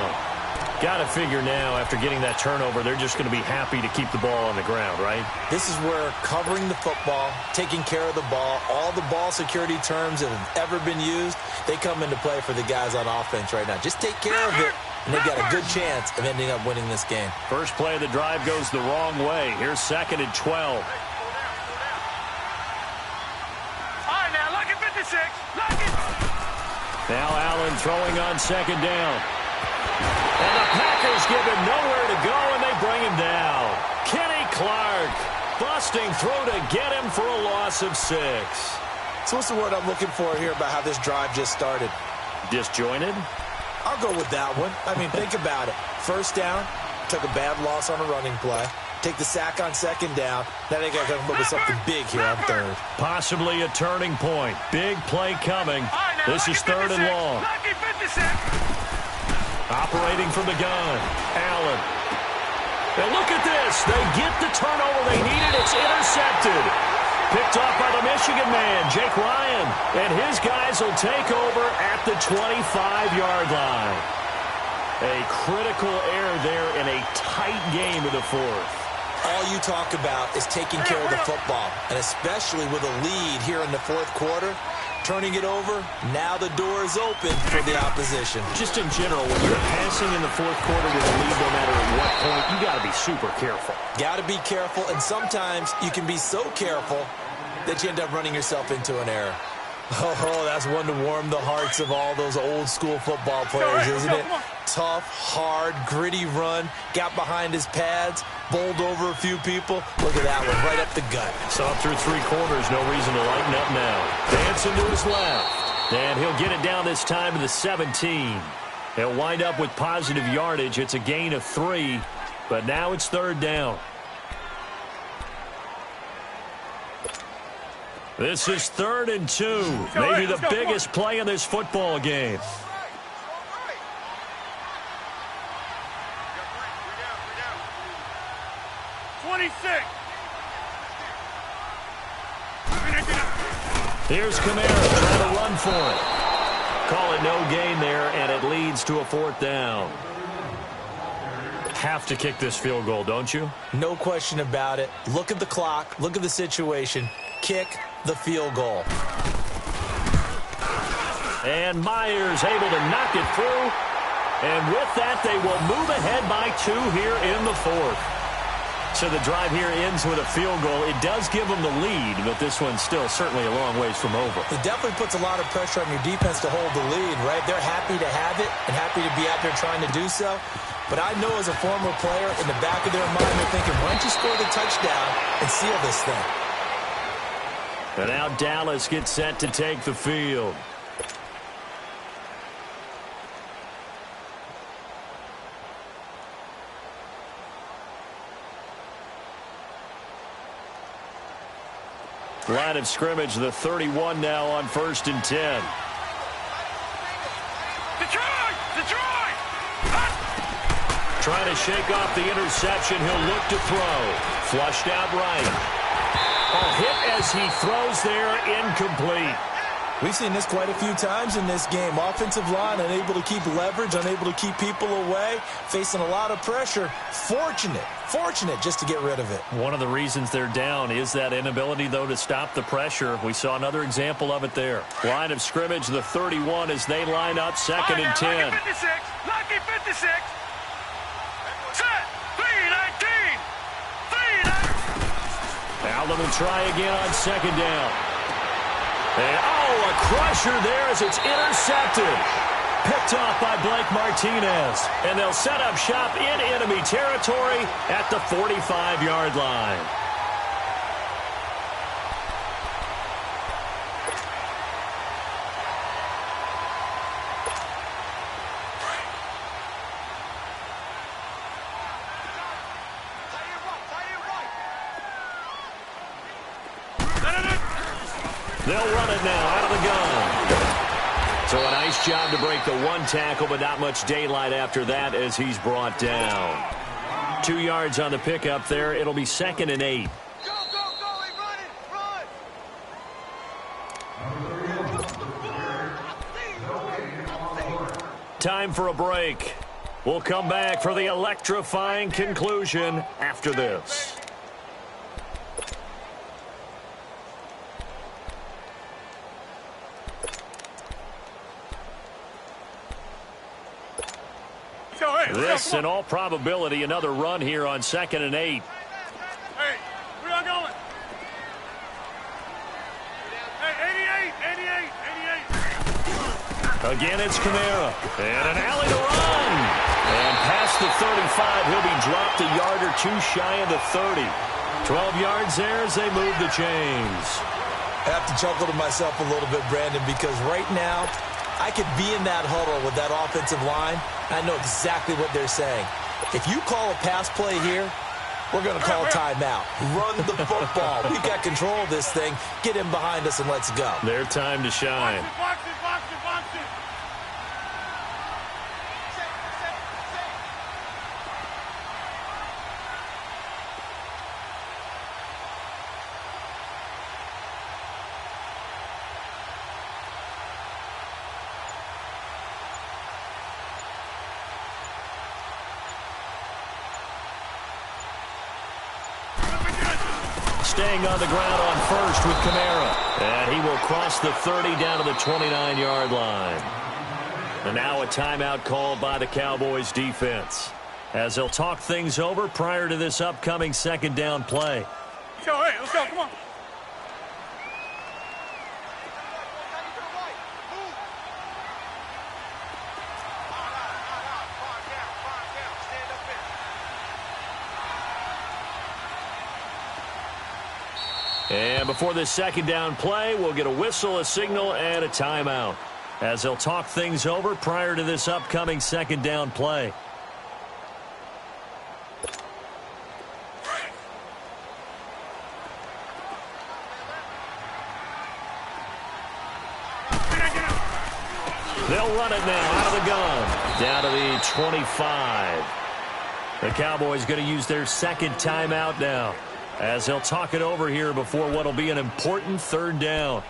Got to figure now, after getting that turnover, they're just going to be happy to keep the ball on the ground, right? This is where covering the football, taking care of the ball, all the ball security terms that have ever been used, they come into play for the guys on offense right now. Just take care of it, and they've got a good chance of ending up winning this game. First play of the drive goes the wrong way. Here's 2nd and 12. Now Allen throwing on 2nd down. And the Packers give him nowhere to go, and they bring him down. Kenny Clark busting through to get him for a loss of 6. So what's the word I'm looking for here about how this drive just started? Disjointed? I'll go with that one. I mean, think about it. 1st down, took a bad loss on a running play. Take the sack on 2nd down. Now they got to come up with something big here on 3rd. Possibly a turning point. Big play coming. This is 3rd and long. Operating from the gun. Allen. And look at this. They get the turnover they needed. It's intercepted. Picked off by the Michigan man, Jake Ryan. And his guys will take over at the 25-yard line. A critical error there in a tight game of the 4th. All you talk about is taking care of the football, and especially with a lead here in the 4th quarter, turning it over, now the door is open for the opposition. Just in general, when you're passing in the 4th quarter with a lead, no matter at what point, you got to be super careful. Got to be careful, and sometimes you can be so careful that you end up running yourself into an error. Oh, that's one to warm the hearts of all those old school football players, isn't it? Tough, hard, gritty run, got behind his pads, bowled over a few people. Look at that one, right up the gut. Saw through 3 quarters, no reason to lighten up now. Dancing to his left, and he'll get it down this time to the 17. He'll wind up with positive yardage. It's a gain of 3, but now it's 3rd down. This is 3rd and 2. Maybe the biggest play in this football game. Here's Kamara trying to run for it. Call it no gain there, and it leads to a 4th down. Have to kick this field goal, don't you? No question about it. Look at the clock. Look at the situation. Kick the field goal. And Myers able to knock it through. And with that, they will move ahead by 2 here in the 4th. So the drive here ends with a field goal. It does give them the lead, but this one's still certainly a long ways from over. It definitely puts a lot of pressure on your defense to hold the lead, right? They're happy to have it and happy to be out there trying to do so. But I know as a former player, in the back of their mind, they're thinking, why don't you score the touchdown and seal this thing? And now Dallas gets set to take the field. Line of scrimmage, the 31 now on 1st and 10. Trying to shake off the interception. He'll look to throw. Flushed out right. A hit as he throws there, incomplete. We've seen this quite a few times in this game. Offensive line unable to keep leverage, unable to keep people away, facing a lot of pressure. Fortunate just to get rid of it. One of the reasons they're down is that inability, though, to stop the pressure. We saw another example of it there. Line of scrimmage, the 31 as they line up 2nd and 10. 56, 56. Set, 3-19. Allen will try again on 2nd down. And, a crusher there as it's intercepted. Picked off by Blake Martinez. And they'll set up shop in enemy territory at the 45-yard line. They'll run it now out of the gun. So a nice job to break the one tackle, but not much daylight after that as he's brought down. 2 yards on the pickup there. It'll be 2nd and 8. Time for a break. We'll come back for the electrifying conclusion after this. This, in all probability, another run here on 2nd and 8. Hey, where y'all going? Hey, 88. Again, it's Kamara. And an alley to run. And past the 35, he'll be dropped a yard or two shy of the 30. 12 yards there as they move the chains. I have to chuckle to myself a little bit, Brandon, because right now, I could be in that huddle with that offensive line. I know exactly what they're saying. If you call a pass play here, we're going to call timeout. Run the football. We got control of this thing. Get him behind us and let's go. Their time to shine. Box it. Staying on the ground on 1st with Kamara. And he will cross the 30 down to the 29-yard line. And now a timeout called by the Cowboys defense, as they'll talk things over prior to this upcoming 2nd down play. Hey, let's go, come on. And before this 2nd down play, we'll get a whistle, a signal, and a timeout, as they'll talk things over prior to this upcoming 2nd down play. They'll run it now out of the gun, down to the 25. The Cowboys going to use their 2nd timeout now, as they'll talk it over here before what will be an important 3rd down.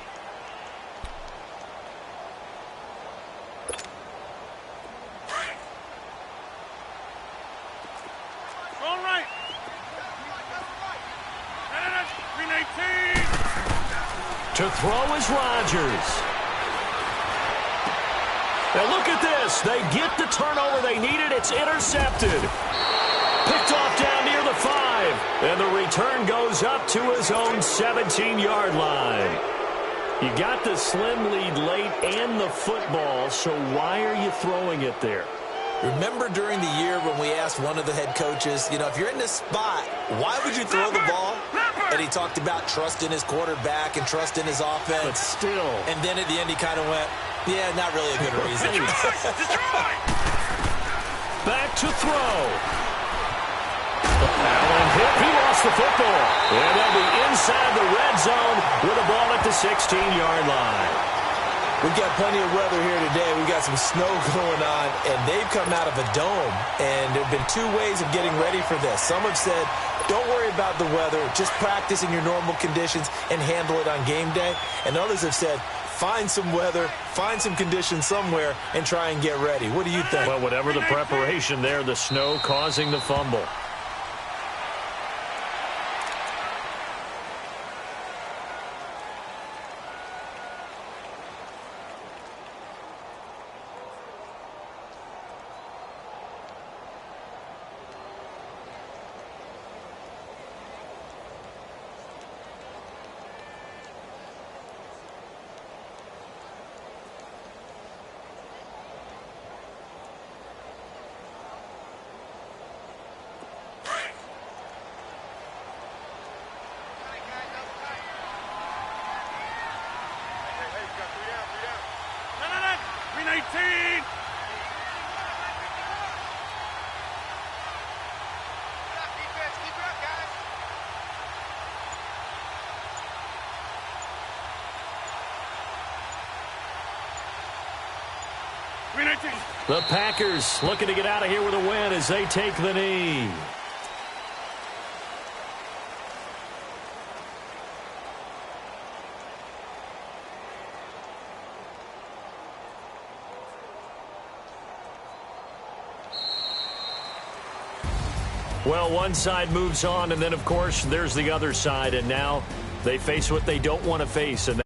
All right. 3-19. To throw is Rodgers. Now look at this. They get the turnover they needed. It's intercepted. Picked off down near the 5. And the return goes up to his own 17-yard line. You got the slim lead late and the football, so why are you throwing it there? Remember during the year when we asked one of the head coaches, if you're in this spot, why would you throw the ball? And he talked about trust in his quarterback and trust in his offense. But still. And then at the end, he kind of went, yeah, not really a good reason. Back to throw. Allen hit. He lost the football. And they'll be inside the red zone with a ball at the 16-yard line. We've got plenty of weather here today. We've got some snow going on, and they've come out of a dome. And there have been two ways of getting ready for this. Some have said, don't worry about the weather. Just practice in your normal conditions and handle it on game day. And others have said, find some weather, find some conditions somewhere, and try and get ready. What do you think? Well, whatever the preparation there, the snow causing the fumble. The Packers looking to get out of here with a win as they take the knee. Well, one side moves on, and then, of course, there's the other side, and now they face what they don't want to face, and